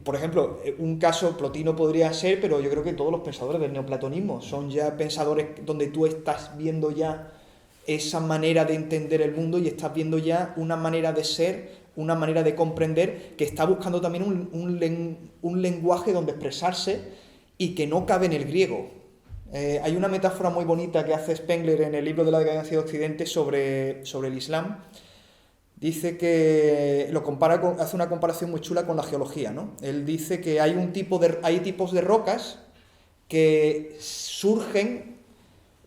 Por ejemplo, un caso, Plotino podría ser, pero yo creo que todos los pensadores del neoplatonismo son ya pensadores donde tú estás viendo ya esa manera de entender el mundo y estás viendo ya una manera de ser, una manera de comprender que está buscando también un lenguaje donde expresarse y que no cabe en el griego. Hay una metáfora muy bonita que hace Spengler en el libro de la decadencia de Occidente sobre el Islam. Dice que hace una comparación muy chula con la geología, ¿no? Él dice que hay tipos de rocas que surgen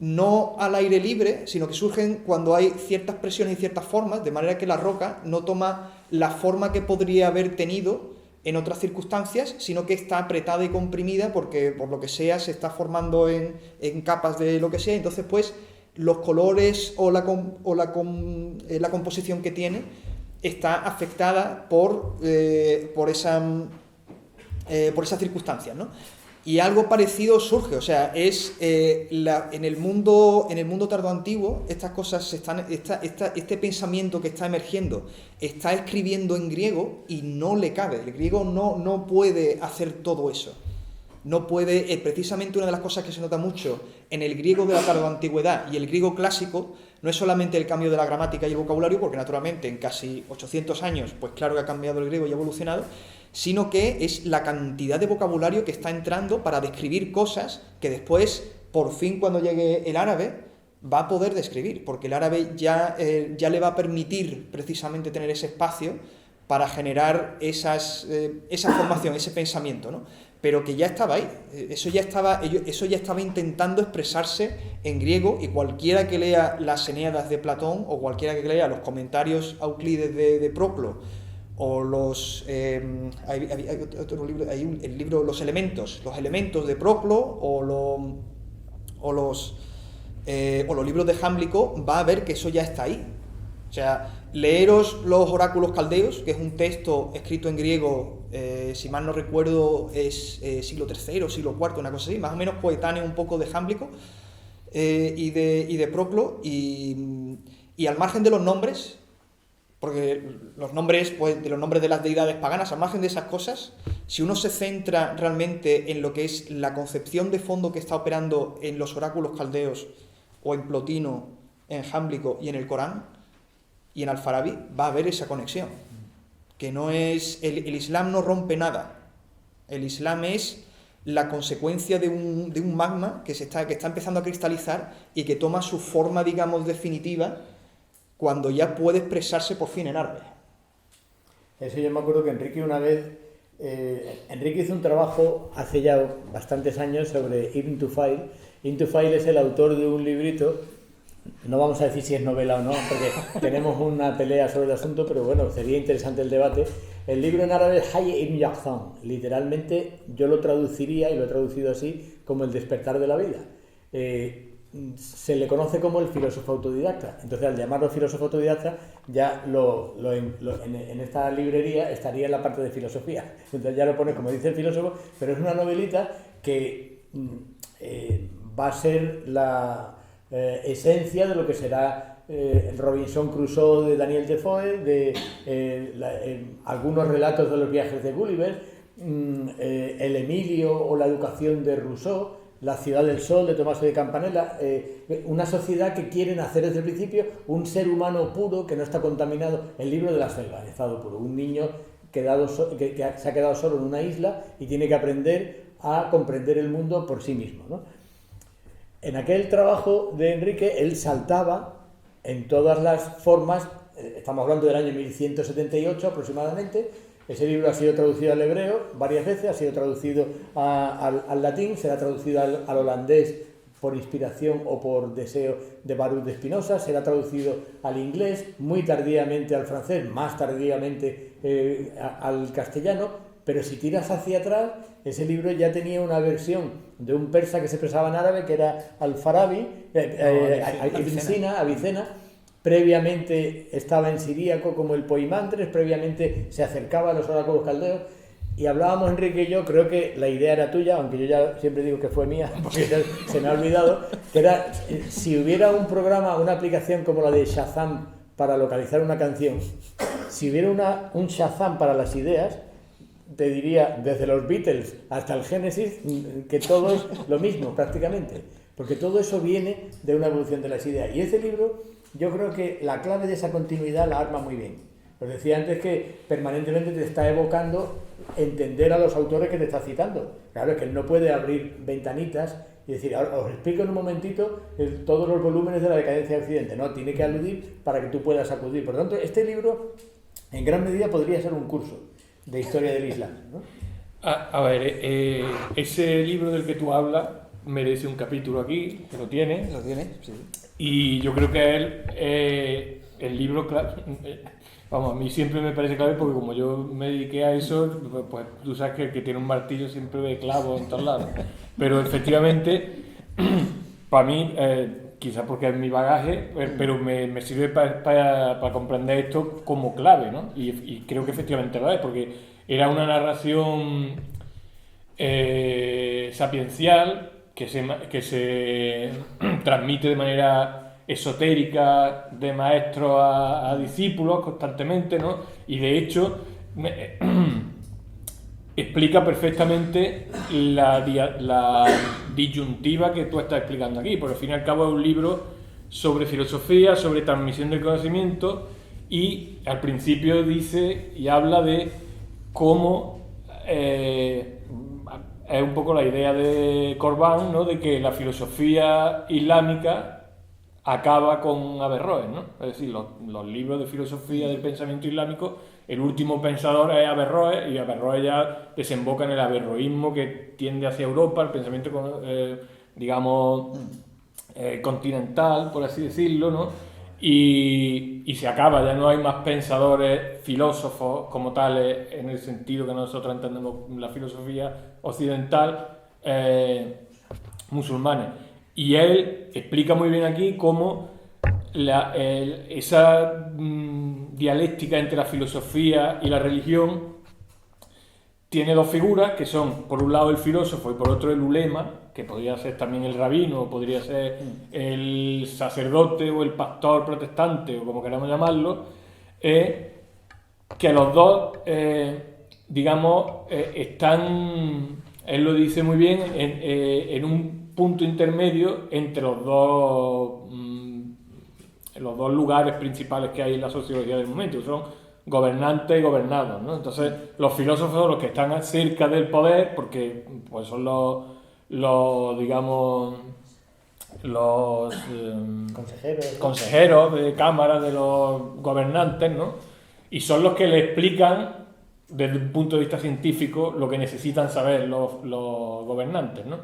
no al aire libre, sino que surgen cuando hay ciertas presiones y ciertas formas, de manera que la roca no toma la forma que podría haber tenido en otras circunstancias, sino que está apretada y comprimida porque, por lo que sea, se está formando en capas de lo que sea. Entonces, pues, los colores o la composición que tiene está afectada por esas circunstancias, ¿no? Y algo parecido surge, o sea, en el mundo tardoantiguo estas cosas este pensamiento que está emergiendo está escribiendo en griego y no le cabe. El griego no puede hacer todo eso. No puede, precisamente una de las cosas que se nota mucho en el griego de la tardoantigüedad y el griego clásico no es solamente el cambio de la gramática y el vocabulario, porque naturalmente en casi 800 años, pues claro que ha cambiado el griego y ha evolucionado, sino que es la cantidad de vocabulario que está entrando para describir cosas que después, por fin, cuando llegue el árabe, va a poder describir, porque el árabe ya le va a permitir precisamente tener ese espacio para generar esa formación, ese pensamiento, ¿no? Pero que ya estaba ahí, eso ya estaba intentando expresarse en griego, y cualquiera que lea las Eneadas de Platón o cualquiera que lea los comentarios a Euclides de Proclo o hay otro libro, el libro Los elementos de Proclo o los libros de Jámblico, va a ver que eso ya está ahí. O sea, leeros los oráculos caldeos, que es un texto escrito en griego, si mal no recuerdo es siglo III o siglo IV, una cosa así, más o menos coetáneo un poco de Jámblico y de Proclo, y al margen de los nombres, porque los nombres, pues, de los nombres de las deidades paganas, al margen de esas cosas, si uno se centra realmente en lo que es la concepción de fondo que está operando en los oráculos caldeos, o en Plotino, en Jámblico y en el Corán, y en Al-Farabi, va a haber esa conexión. Que no es... El Islam no rompe nada. El Islam es la consecuencia de un magma que está empezando a cristalizar y que toma su forma, digamos, definitiva cuando ya puede expresarse por fin en árabe. Eso yo me acuerdo que Enrique una vez... Enrique hizo un trabajo hace ya bastantes años sobre Ibn Tufail. Ibn Tufail es el autor de un librito, no vamos a decir si es novela o no, porque tenemos una pelea sobre el asunto, pero bueno, sería interesante el debate. El libro en árabe es Hayy ibn Yaqzan, literalmente yo lo traduciría, y lo he traducido así, como el despertar de la vida. Se le conoce como el filósofo autodidacta. Entonces, al llamarlo filósofo autodidacta, ya en esta librería estaría en la parte de filosofía. Entonces ya lo pone como dice el filósofo, pero es una novelita que va a ser la esencia de lo que será Robinson Crusoe de Daniel Defoe, algunos relatos de los viajes de Gulliver, el Emilio o la educación de Rousseau, La ciudad del sol de Tommaso de Campanella, una sociedad que quieren hacer desde el principio un ser humano puro que no está contaminado. El libro de la selva, en estado puro, un niño que se ha quedado solo en una isla y tiene que aprender a comprender el mundo por sí mismo, ¿no? En aquel trabajo de Enrique, él saltaba en todas las formas, estamos hablando del año 1178 aproximadamente. Ese libro ha sido traducido al hebreo varias veces, ha sido traducido al latín, será traducido al holandés por inspiración o por deseo de Baruch de Spinoza, será traducido al inglés, muy tardíamente al francés, más tardíamente al castellano, pero si tiras hacia atrás, ese libro ya tenía una versión de un persa que se expresaba en árabe, que era Al-Farabi, Avicena. Previamente estaba en siríaco como el Poimandres, previamente se acercaba a los oráculos caldeos, y hablábamos Enrique y yo, creo que la idea era tuya, aunque yo ya siempre digo que fue mía, porque se me ha olvidado, que era, si hubiera un programa, una aplicación como la de Shazam para localizar una canción, si hubiera un Shazam para las ideas, te diría, desde los Beatles hasta el Génesis, que todo es lo mismo prácticamente, porque todo eso viene de una evolución de las ideas. Y ese libro, yo creo que la clave de esa continuidad la arma muy bien. Os decía antes que permanentemente te está evocando entender a los autores que te está citando. Claro, es que él no puede abrir ventanitas y decir, ahora os explico en un momentito todos los volúmenes de la decadencia de Occidente. No, tiene que aludir para que tú puedas acudir. Por lo tanto, este libro, en gran medida, podría ser un curso de historia del Islam, ¿no? A ver, ese libro del que tú hablas merece un capítulo aquí, que lo tiene, sí. Y yo creo que el libro, vamos, a mí siempre me parece clave porque como yo me dediqué a eso, pues tú sabes que el que tiene un martillo siempre ve clavos en todos lados. Pero efectivamente, para mí, quizás porque es mi bagaje, pero me sirve para comprender esto como clave, ¿no? Y creo que efectivamente lo es, porque era una narración sapiencial que se transmite de manera esotérica de maestro a discípulos constantemente, ¿no? Y de hecho explica perfectamente la disyuntiva que tú estás explicando aquí, porque al fin y al cabo es un libro sobre filosofía, sobre transmisión del conocimiento, y al principio dice y habla de cómo es un poco la idea de Corbán, ¿no? De que la filosofía islámica acaba con Averroes, ¿no? Es decir, los libros de filosofía del pensamiento islámico, el último pensador es Averroes, y Averroes ya desemboca en el averroísmo que tiende hacia Europa, el pensamiento, continental, por así decirlo, ¿no? Y se acaba, ya no hay más pensadores, filósofos como tales, en el sentido que nosotros entendemos la filosofía occidental, musulmanes. Y él explica muy bien aquí cómo esa dialéctica entre la filosofía y la religión tiene dos figuras, que son por un lado el filósofo y por otro el ulema, que podría ser también el rabino, o podría ser el sacerdote o el pastor protestante, o como queramos llamarlo, que los dos, digamos, están, él lo dice muy bien, en un punto intermedio entre los dos lugares principales que hay en la sociología del momento, que son gobernantes y gobernados, ¿no? Entonces, los filósofos son los que están cerca del poder, porque pues, son digamos, los consejeros de cámara de los gobernantes, ¿no? Y son los que le explican desde un punto de vista científico lo que necesitan saber los gobernantes, ¿no?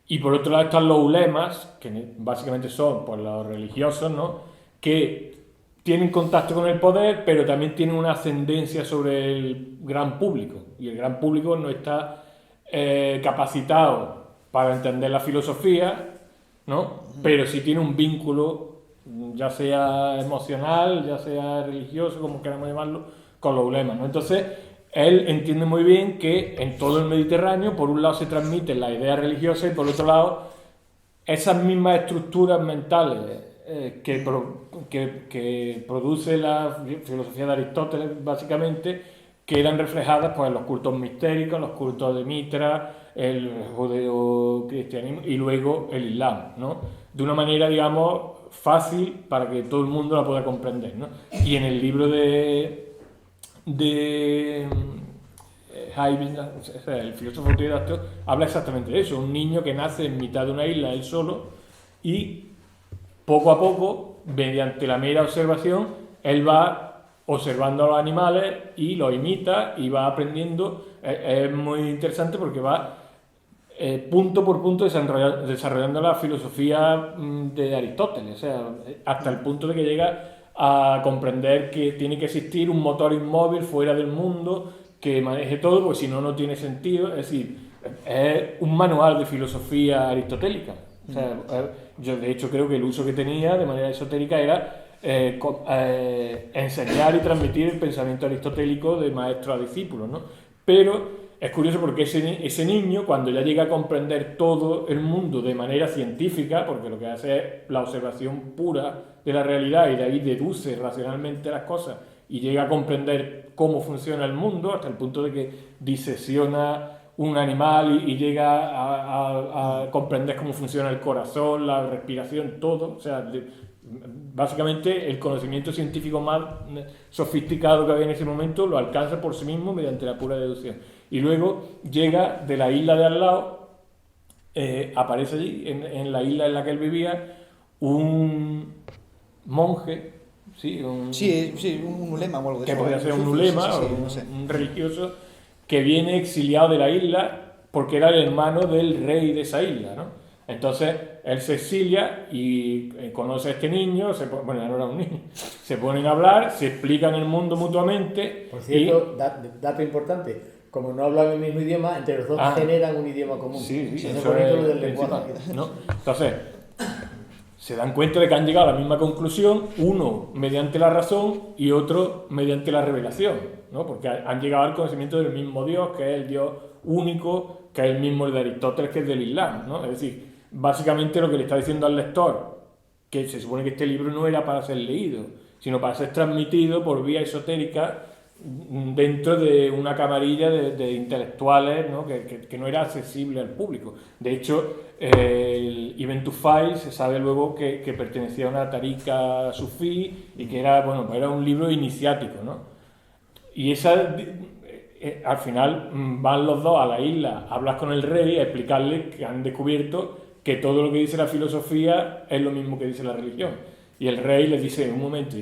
Y por otro lado están los ulemas, que básicamente son pues, los religiosos, ¿no? Que tienen contacto con el poder, pero también tienen una ascendencia sobre el gran público. Y el gran público no está capacitado para entender la filosofía, ¿no? Pero sí tiene un vínculo, ya sea emocional, ya sea religioso, como queramos llamarlo, con los ulemas, ¿no? Entonces, él entiende muy bien que en todo el Mediterráneo, por un lado se transmiten las ideas religiosas y por otro lado, esas mismas estructuras mentales que produce la filosofía de Aristóteles, básicamente, quedan reflejadas pues, en los cultos mistéricos, los cultos de Mitra, el judeo-cristianismo y luego el Islam, ¿no? De una manera, digamos, fácil para que todo el mundo la pueda comprender, ¿no? Y en el libro de Haydn, el filósofo autodidacta, habla exactamente de eso, un niño que nace en mitad de una isla él solo y poco a poco, mediante la mera observación, él va observando a los animales y los imita y va aprendiendo. Es muy interesante porque va punto por punto desarrollando la filosofía de Aristóteles, o sea, hasta el punto de que llega a comprender que tiene que existir un motor inmóvil fuera del mundo que maneje todo, porque si no, no tiene sentido. Es decir, es un manual de filosofía aristotélica. O sea, yo de hecho creo que el uso que tenía de manera esotérica era enseñar y transmitir el pensamiento aristotélico de maestro a discípulo, ¿no? Pero es curioso porque ese niño, cuando ya llega a comprender todo el mundo de manera científica, porque lo que hace es la observación pura de la realidad y de ahí deduce racionalmente las cosas y llega a comprender cómo funciona el mundo hasta el punto de que disecciona un animal y llega a comprender cómo funciona el corazón, la respiración, todo. O sea, básicamente el conocimiento científico más sofisticado que había en ese momento lo alcanza por sí mismo mediante la pura deducción. Y luego llega de la isla de al lado, aparece allí, en la isla en la que él vivía, un monje, ¿sí? Un ulema o algo de que eso. podría ser un ulema o un religioso que viene exiliado de la isla porque era el hermano del rey de esa isla, ¿no? Entonces él se exilia y conoce a este niño, bueno, ya no era un niño, se ponen a hablar, se explican el mundo mutuamente. Por cierto, dato importante, como no hablan el mismo idioma, entre los dos generan un idioma común. Sí, eso es bonito lo del principal, lenguaje, ¿no? Entonces, se dan cuenta de que han llegado a la misma conclusión, uno mediante la razón y otro mediante la revelación, ¿no? Porque han llegado al conocimiento del mismo Dios, que es el Dios único, que es el mismo de Aristóteles, que es del Islam, ¿no? Es decir, básicamente lo que le está diciendo al lector, que se supone que este libro no era para ser leído, sino para ser transmitido por vía esotérica dentro de una camarilla de intelectuales, ¿no? Que no era accesible al público. De hecho, el Ibn Tufayl se sabe luego que pertenecía a una tarika sufí y que era, bueno, era un libro iniciático, ¿no? Y al final van los dos a la isla a hablar con el rey, a explicarle que han descubierto que todo lo que dice la filosofía es lo mismo que dice la religión. Y el rey les dice en un momento,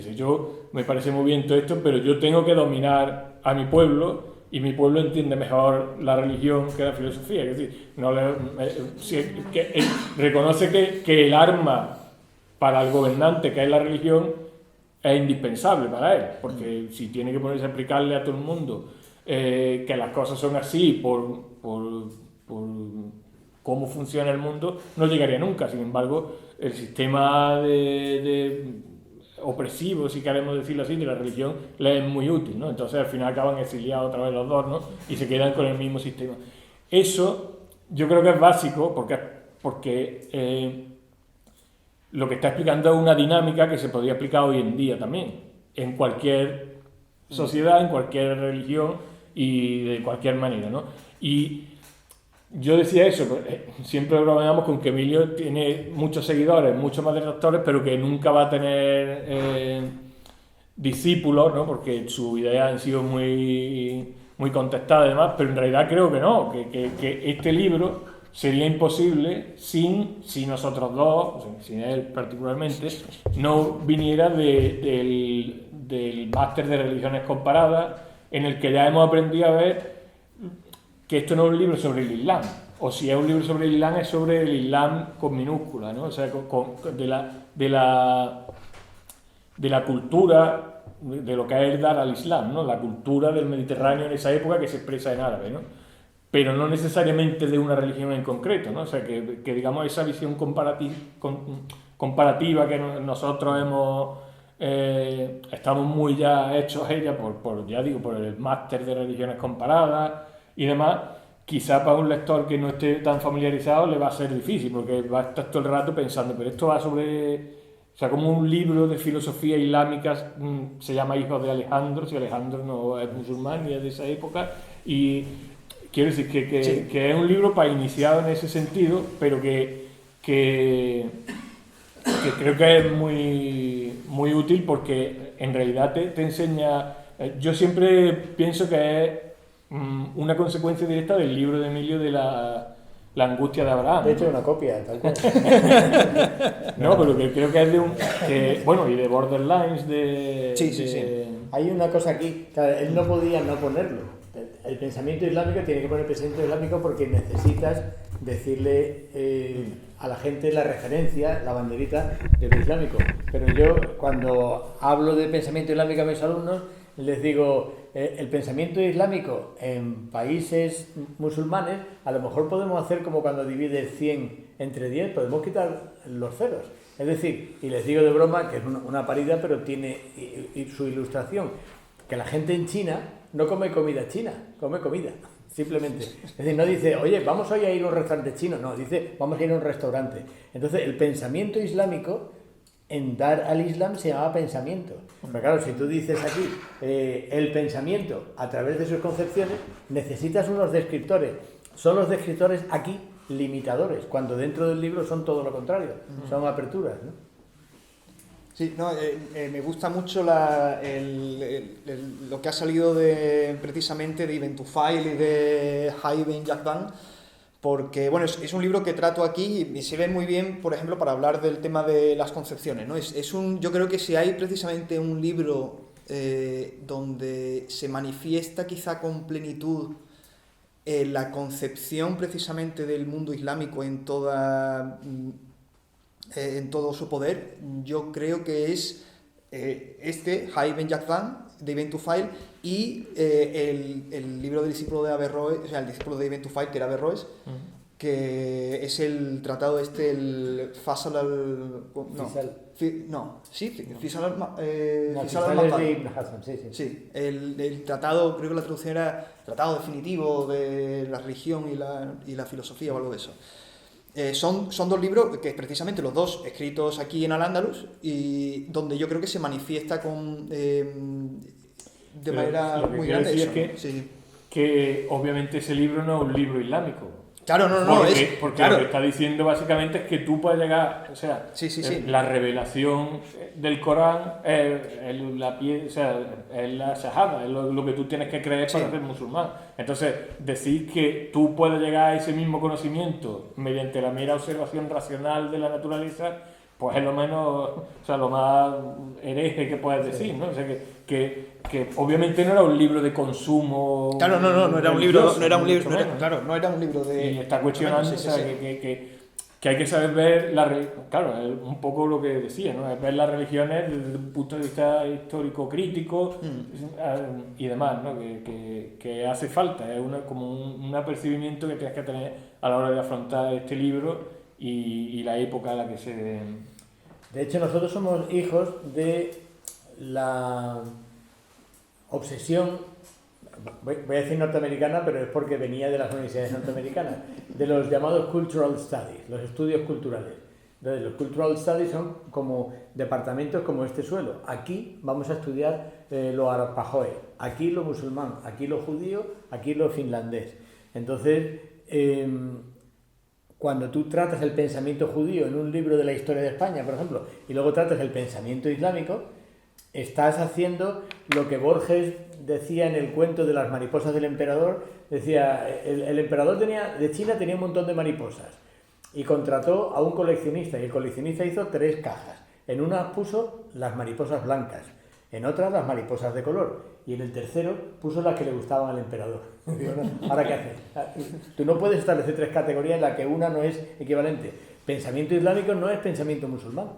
me parece muy bien todo esto, pero yo tengo que dominar a mi pueblo y mi pueblo entiende mejor la religión que la filosofía. Es decir, reconoce que el arma para el gobernante, que es la religión, es indispensable para él, porque si tiene que ponerse a explicarle a todo el mundo que las cosas son así por cómo funciona el mundo, no llegaría nunca. Sin embargo, el sistema opresivo, si queremos decirlo así, de la religión le es muy útil, ¿no? Entonces al final acaban exiliados otra vez los dos, ¿no? Y se quedan con el mismo sistema. Eso yo creo que es básico porque lo que está explicando es una dinámica que se podría aplicar hoy en día también. en cualquier sociedad, en cualquier religión y de cualquier manera, ¿no? Y yo decía eso, siempre bromeamos con que Emilio tiene muchos seguidores, muchos más detractores, pero que nunca va a tener discípulos, ¿no? Porque sus ideas han sido muy contestadas y demás, pero en realidad creo que no, que este libro sería imposible si nosotros dos, sin él particularmente, no viniera del máster de religiones comparadas, en el que ya hemos aprendido a ver que esto no es un libro sobre el Islam, o si es un libro sobre el Islam, es sobre el Islam con minúscula, ¿no? O sea, de la cultura, de lo que es el dar al Islam, ¿no? La cultura del Mediterráneo en esa época que se expresa en árabe, ¿no? Pero no necesariamente de una religión en concreto, ¿no? O sea, que digamos esa visión comparativa que nosotros estamos muy ya hechos a ella por el máster de religiones comparadas y demás, quizá para un lector que no esté tan familiarizado le va a ser difícil, porque va a estar todo el rato pensando, pero esto va sobre... O sea, como un libro de filosofía islámica, se llama Hijos de Alejandro, si Alejandro no es musulmán ni es de esa época, y quiero decir que es un libro para iniciado en ese sentido, pero que creo que es muy útil porque en realidad te enseña... Yo siempre pienso que es una consecuencia directa del libro de Emilio de la angustia de Abraham. De hecho, una copia, tal cual. No, pero que creo que es bueno, y de Borderlines, Sí. Hay una cosa aquí, claro, él no podía no ponerlo. El pensamiento islámico tiene que poner pensamiento islámico porque necesitas decirle a la gente la referencia, la banderita de lo islámico. Pero yo, cuando hablo de pensamiento islámico a mis alumnos, les digo, el pensamiento islámico en países musulmanes, a lo mejor podemos hacer como cuando divides 100 entre 10, podemos quitar los ceros. Es decir, y les digo de broma, que es una paridad, pero tiene su ilustración, que la gente en China no come comida china, come comida, simplemente. Es decir, no dice, oye, vamos hoy a ir a un restaurante chino, no, dice, vamos a ir a un restaurante. Entonces, el pensamiento islámico, en dar al Islam se llamaba pensamiento. Pero claro, si tú dices aquí el pensamiento a través de sus concepciones, necesitas unos descriptores. Son los descriptores aquí limitadores, cuando dentro del libro son todo lo contrario, son aperturas, ¿no? Sí, no, me gusta mucho lo que ha salido precisamente de Ibn Tufail y de Hai Ben Yaqdhan, porque bueno, es un libro que trato aquí y se ve muy bien, por ejemplo, para hablar del tema de las concepciones, ¿no? Yo creo que si hay precisamente un libro donde se manifiesta quizá con plenitud la concepción precisamente del mundo islámico en todo su poder, yo creo que es Hai Ben Yaqdhan de Ibn Tufail y el libro del discípulo de Averroes, o sea, el discípulo de Ibn Tufail, que era Averroes, que es el tratado el Fasal Fisal al-Maqdad. Sí, el tratado, creo que la traducción era Tratado Definitivo de la Religión y la Filosofía o algo de eso. Son dos libros que precisamente los dos escritos aquí en Al-Ándalus y donde yo creo que se manifiesta de manera muy grande eso, ¿no? Que obviamente ese libro no es un libro islámico. Claro, porque claro. Lo que está diciendo básicamente es que tú puedes llegar, o sea, la revelación del Corán es la shahada, es lo que tú tienes que creer para ser musulmán. Entonces, decir que tú puedes llegar a ese mismo conocimiento mediante la mera observación racional de la naturaleza, pues es lo más hereje que puedes decir, ¿no? O sea, que obviamente no era un libro de consumo. Claro, no era un libro, no era un libro de... Y está cuestionando, que hay que saber ver claro, es un poco lo que decía, ¿no? Es ver las religiones desde un punto de vista histórico crítico y demás, ¿no? Que hace falta, es como un apercibimiento que tienes que tener a la hora de afrontar este libro y la época en la que se... De hecho, nosotros somos hijos de la obsesión, voy a decir norteamericana, pero es porque venía de las universidades norteamericanas, de los llamados cultural studies, los estudios culturales. Entonces, los Cultural Studies son como departamentos como este suelo. Aquí vamos a estudiar lo arapahoe, aquí lo musulmán, aquí lo judío, aquí lo finlandés. Entonces, cuando tú tratas el pensamiento judío en un libro de la historia de España, por ejemplo, y luego tratas el pensamiento islámico, estás haciendo lo que Borges decía en el cuento de las mariposas del emperador. Decía, el emperador de China tenía un montón de mariposas y contrató a un coleccionista, y el coleccionista hizo 3 cajas. En una puso las mariposas blancas, en otras las mariposas de color, y en el tercero puso las que le gustaban al emperador. Digo, no, ¿ahora qué haces? Tú no puedes establecer 3 categorías en las que una no es equivalente. Pensamiento islámico no es pensamiento musulmán.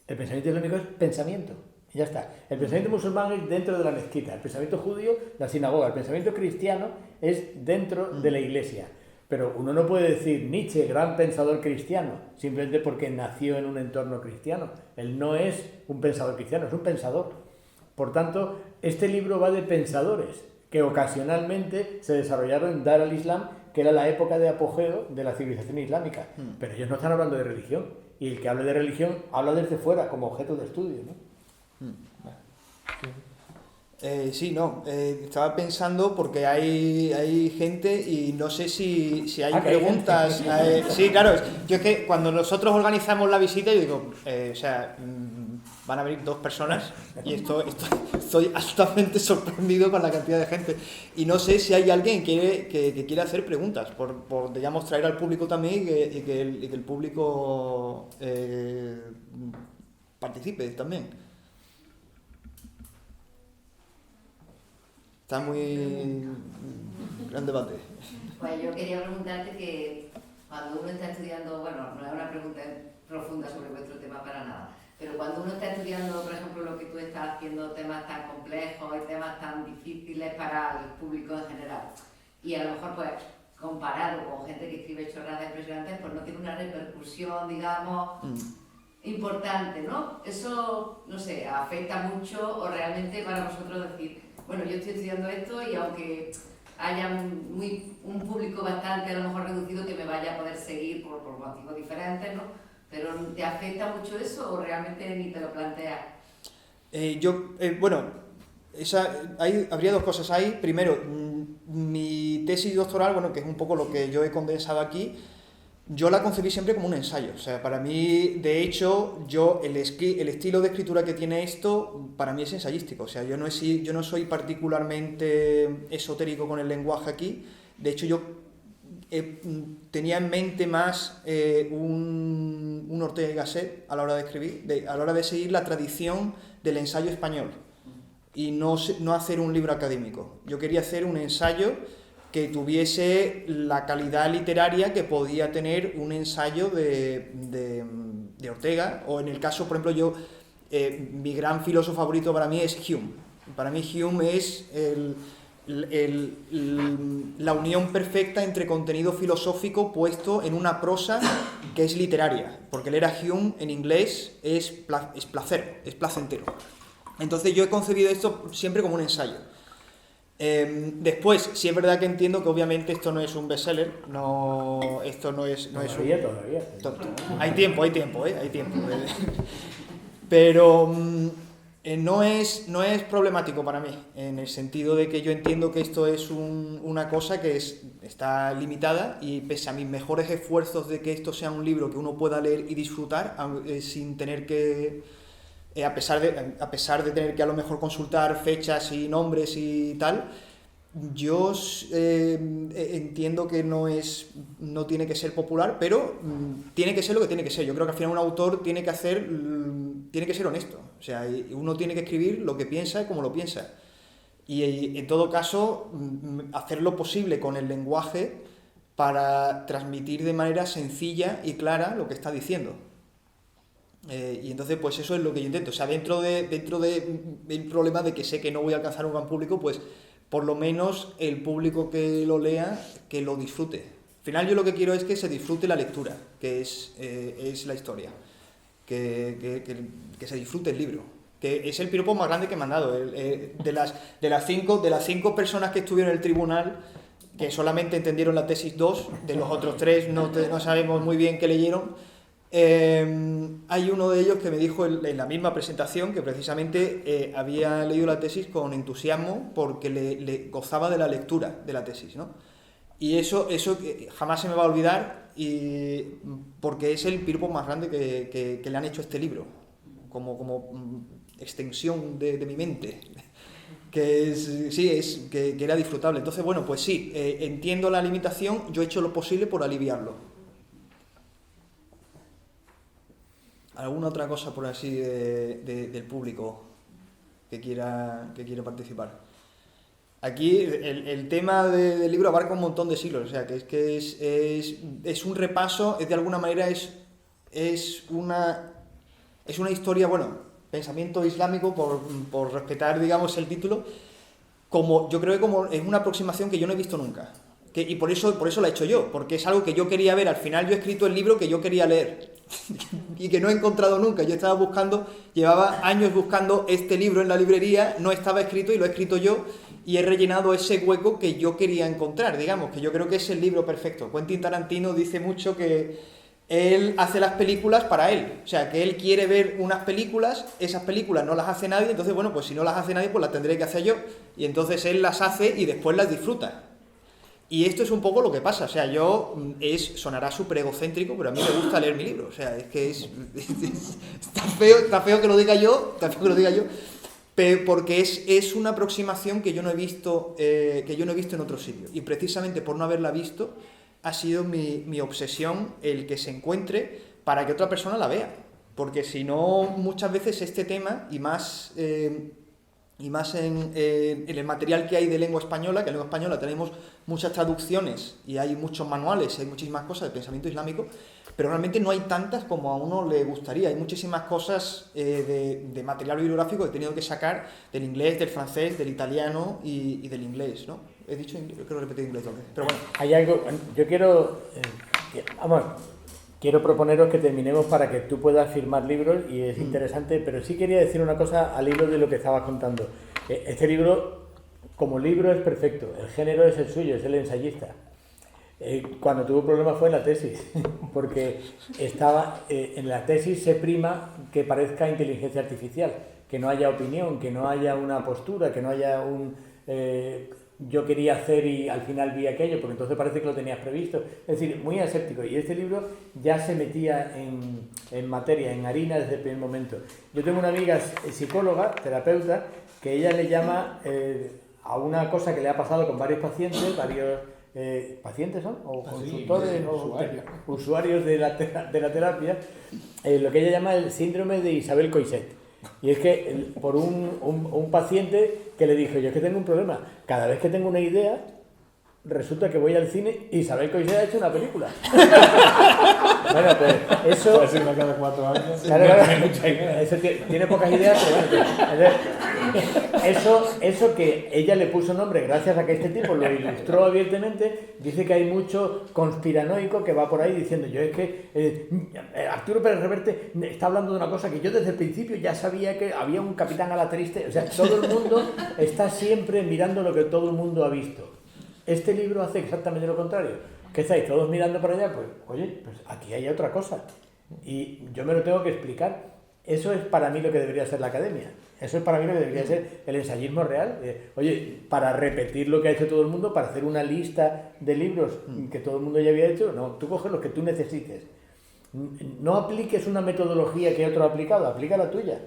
El pensamiento islámico es pensamiento. Y ya está. El pensamiento musulmán es dentro de la mezquita, el pensamiento judío, la sinagoga, el pensamiento cristiano es dentro de la iglesia. Pero uno no puede decir Nietzsche, gran pensador cristiano, simplemente porque nació en un entorno cristiano. Él no es un pensador cristiano, es un pensador. Por tanto, este libro va de pensadores que ocasionalmente se desarrollaron en Dar al-Islam, que era la época de apogeo de la civilización islámica. Pero ellos no están hablando de religión. Y el que hable de religión habla desde fuera, como objeto de estudio, ¿no? Sí, no, estaba pensando porque hay gente y no sé si hay preguntas. Sí, claro, yo es que cuando nosotros organizamos la visita, yo digo, o sea, van a venir 2 personas y estoy altamente sorprendido con la cantidad de gente. Y no sé si hay alguien que quiere hacer preguntas, por digamos, traer al público también y que el público participe también. Está muy gran debate. Pues yo quería preguntarte que cuando uno está estudiando, bueno, no es una pregunta profunda sobre vuestro tema para nada, pero cuando uno está estudiando, por ejemplo, lo que tú estás haciendo, temas tan complejos y temas tan difíciles para el público en general, y a lo mejor pues comparado con gente que escribe chorradas impresionantes, pues no tiene una repercusión, digamos, importante, ¿no? Eso, no sé, afecta mucho o realmente para vosotros decir, bueno, yo estoy estudiando esto y aunque haya un público bastante a lo mejor reducido que me vaya a poder seguir por motivos diferentes, ¿no? Pero ¿te afecta mucho eso o realmente ni te lo planteas? Bueno, habría 2 cosas ahí. Primero, mi tesis doctoral, bueno, que es un poco lo que yo he condensado aquí, yo la concebí siempre como un ensayo. O sea, para mí, de hecho, el estilo de escritura que tiene esto, para mí es ensayístico. O sea, yo no soy particularmente esotérico con el lenguaje aquí. De hecho, yo tenía en mente más un Ortega y Gasset a la hora de escribir, a la hora de seguir la tradición del ensayo español y no hacer un libro académico. Yo quería hacer un ensayo que tuviese la calidad literaria que podía tener un ensayo de Ortega, o en el caso, por ejemplo, mi gran filósofo favorito para mí es Hume. Para mí Hume es la unión perfecta entre contenido filosófico puesto en una prosa que es literaria, porque leer a Hume en inglés es placer, es placentero. Entonces yo he concebido esto siempre como un ensayo. Después, sí es verdad que entiendo que obviamente esto no es un bestseller, esto no es Todavía. Hay tiempo, pero no es problemático para mí, en el sentido de que yo entiendo que esto es una cosa que está limitada, y pese a mis mejores esfuerzos de que esto sea un libro que uno pueda leer y disfrutar sin tener que... a pesar de tener que a lo mejor consultar fechas y nombres y tal, yo entiendo que no tiene que ser popular, pero tiene que ser lo que tiene que ser. Yo creo que al final un autor tiene que ser honesto. O sea, uno tiene que escribir lo que piensa y como lo piensa. Y en todo caso, hacer lo posible con el lenguaje para transmitir de manera sencilla y clara lo que está diciendo. Y entonces pues eso es lo que yo intento. O sea, dentro del problema de que sé que no voy a alcanzar un gran público, pues por lo menos el público que lo lea, que lo disfrute. Al final yo lo que quiero es que se disfrute la lectura, que es la historia, que se disfrute el libro, que es el piropo más grande que me han dado. De las cinco personas que estuvieron en el tribunal, que solamente entendieron la tesis 2, de los otros 3 no sabemos muy bien qué leyeron. Hay uno de ellos que me dijo en la misma presentación que precisamente había leído la tesis con entusiasmo porque le gozaba de la lectura de la tesis, ¿no? Y eso jamás se me va a olvidar, porque es el piropo más grande que le han hecho a este libro, como extensión de mi mente, que era disfrutable. Entonces, bueno, pues sí, entiendo la limitación, yo he hecho lo posible por aliviarlo. ¿Alguna otra cosa por así del público que quiera participar? Aquí el tema del libro abarca un montón de siglos, o sea, que es un repaso, de alguna manera es una historia, bueno, pensamiento islámico, por respetar, digamos, el título, yo creo que como es una aproximación que yo no he visto nunca. Y por eso la he hecho yo, porque es algo que yo quería ver. Al final yo he escrito el libro que yo quería leer y que no he encontrado nunca. Yo llevaba años buscando este libro en la librería, no estaba escrito y lo he escrito yo y he rellenado ese hueco que yo quería encontrar, digamos, que yo creo que es el libro perfecto. Quentin Tarantino dice mucho que él hace las películas para él, o sea, que él quiere ver unas películas, esas películas no las hace nadie, entonces, bueno, pues si no las hace nadie, pues las tendré que hacer yo, y entonces él las hace y después las disfruta. Y esto es un poco lo que pasa, o sea, sonará súper egocéntrico, pero a mí me gusta leer mi libro, o sea, es que está feo que lo diga yo, porque es una aproximación que yo no he visto en otro sitio, y precisamente por no haberla visto, ha sido mi obsesión el que se encuentre para que otra persona la vea, porque si no, muchas veces este tema, y más en el material que hay de lengua española, que en lengua española tenemos muchas traducciones y hay muchos manuales, hay muchísimas cosas de pensamiento islámico, pero realmente no hay tantas como a uno le gustaría. Hay muchísimas cosas de material bibliográfico que he tenido que sacar del inglés, del francés, del italiano y del inglés, ¿no? He dicho inglés, creo que he repetido inglés también, pero bueno. Hay algo, yo quiero proponeros que terminemos para que tú puedas firmar libros y es interesante, pero sí quería decir una cosa al hilo de lo que estabas contando. Este libro, como libro, es perfecto, el género es el suyo, es el ensayista. Cuando tuvo problemas fue en la tesis, porque en la tesis se prima que parezca inteligencia artificial, que no haya opinión, que no haya una postura, que no haya yo quería hacer y al final vi aquello, porque entonces parece que lo tenías previsto. Es decir, muy aséptico. Y este libro ya se metía en materia, en harina desde el primer momento. Yo tengo una amiga psicóloga, terapeuta, que ella le llama a una cosa que le ha pasado con varios pacientes, ¿pacientes son? O consultores, o usuarios de la terapia, lo que ella llama el síndrome de Isabel Coixet. Y es que por un paciente que le dijo, yo es que tengo un problema, cada vez que tengo una idea, resulta que voy al cine y Isabel Coixet ha hecho una película. Bueno, pues eso... Puede ser una cada 4 años. Claro, eso tiene pocas ideas, pero bueno. Eso que ella le puso nombre gracias a que este tipo lo ilustró abiertamente, dice que hay mucho conspiranoico que va por ahí diciendo, yo es que Arturo Pérez Reverte está hablando de una cosa que yo desde el principio ya sabía que había un capitán a la triste, o sea, todo el mundo está siempre mirando lo que todo el mundo ha visto. Este libro hace exactamente lo contrario. ¿Qué estáis todos mirando para allá? Pues, oye, pues aquí hay otra cosa. Y yo me lo tengo que explicar. Eso es para mí lo que debería ser la academia. Eso es para mí lo que debería ser el ensayismo real. Oye, para repetir lo que ha hecho todo el mundo, para hacer una lista de libros que todo el mundo ya había hecho, no, tú coges los que tú necesites. No apliques una metodología que otro ha aplicado, aplica la tuya.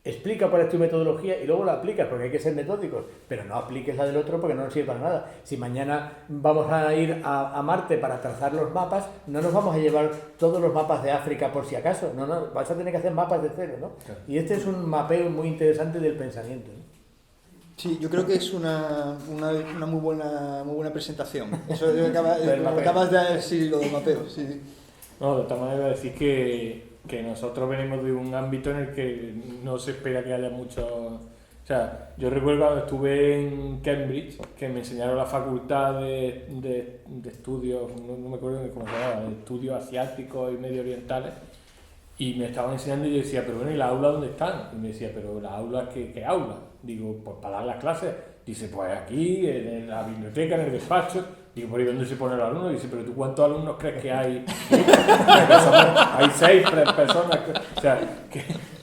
Explica cuál es tu metodología y luego la aplicas, porque hay que ser metódicos, pero no apliques la del otro porque no nos sirve para nada. Si mañana vamos a ir a Marte para trazar los mapas, no nos vamos a llevar todos los mapas de África por si acaso, no, vas a tener que hacer mapas de cero, ¿no? Claro. Y este es un mapeo muy interesante del pensamiento, ¿no? Sí, yo creo que es una muy buena presentación. Eso acabas de decir, lo del mapeo, sí. No, de esta manera decir que nosotros venimos de un ámbito en el que no se espera que haya mucho... O sea, yo recuerdo cuando estuve en Cambridge, que me enseñaron la facultad de estudios, no me acuerdo cómo se llamaba, de estudios asiáticos y medio orientales, y me estaban enseñando y yo decía, pero bueno, ¿y las aulas dónde están? Y me decía, pero las aulas, ¿qué aulas? Digo, pues para dar las clases. Dice, pues aquí, en la biblioteca, en el despacho. Digo, ¿por ahí dónde se pone el alumno? Dice, ¿pero tú cuántos alumnos crees que hay? Hay 6 personas. O sea,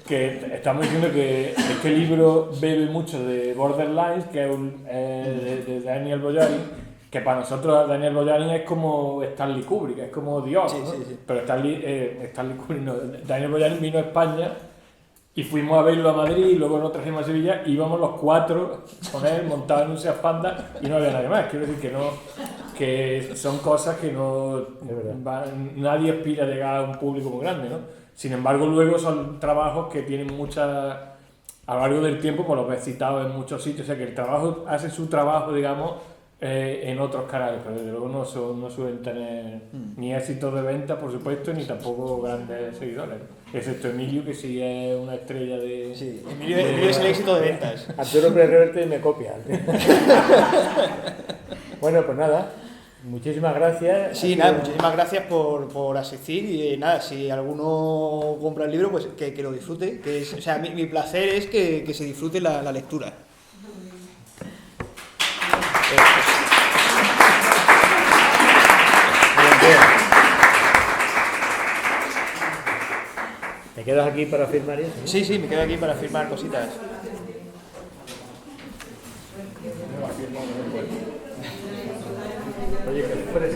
que estamos diciendo que este libro bebe mucho de Borderlands, que es de Daniel Boyarin, que para nosotros Daniel Boyarin es como Stanley Kubrick, es como Dios, ¿no? Sí. Pero Stanley Kubrick no. Daniel Boyarin vino a España y fuimos a verlo a Madrid y luego nos trajimos a Sevilla y íbamos los 4 con él montados en un Seat Panda y no había nadie más. Quiero decir que son cosas que nadie aspira a llegar a un público muy grande, ¿no? Sin embargo, luego son trabajos que tienen a lo largo del tiempo, pues los ves citados en muchos sitios, o sea que el trabajo hace su trabajo, digamos, en otros canales, pero desde luego no suelen tener ni éxitos de venta, por supuesto, ni tampoco grandes seguidores, excepto Emilio, que sí es una estrella de... Sí, Emilio es el éxito de ventas. Arturo Pérez Reverte me copia. Bueno, pues nada, muchísimas gracias. Sí, nada, muchísimas gracias por asistir y nada, si alguno compra el libro, pues que lo disfrute. O sea, mi placer es que se disfrute la lectura. ¿Te quedas aquí para firmar eso? Sí, me quedo aquí para firmar cositas. Oye, que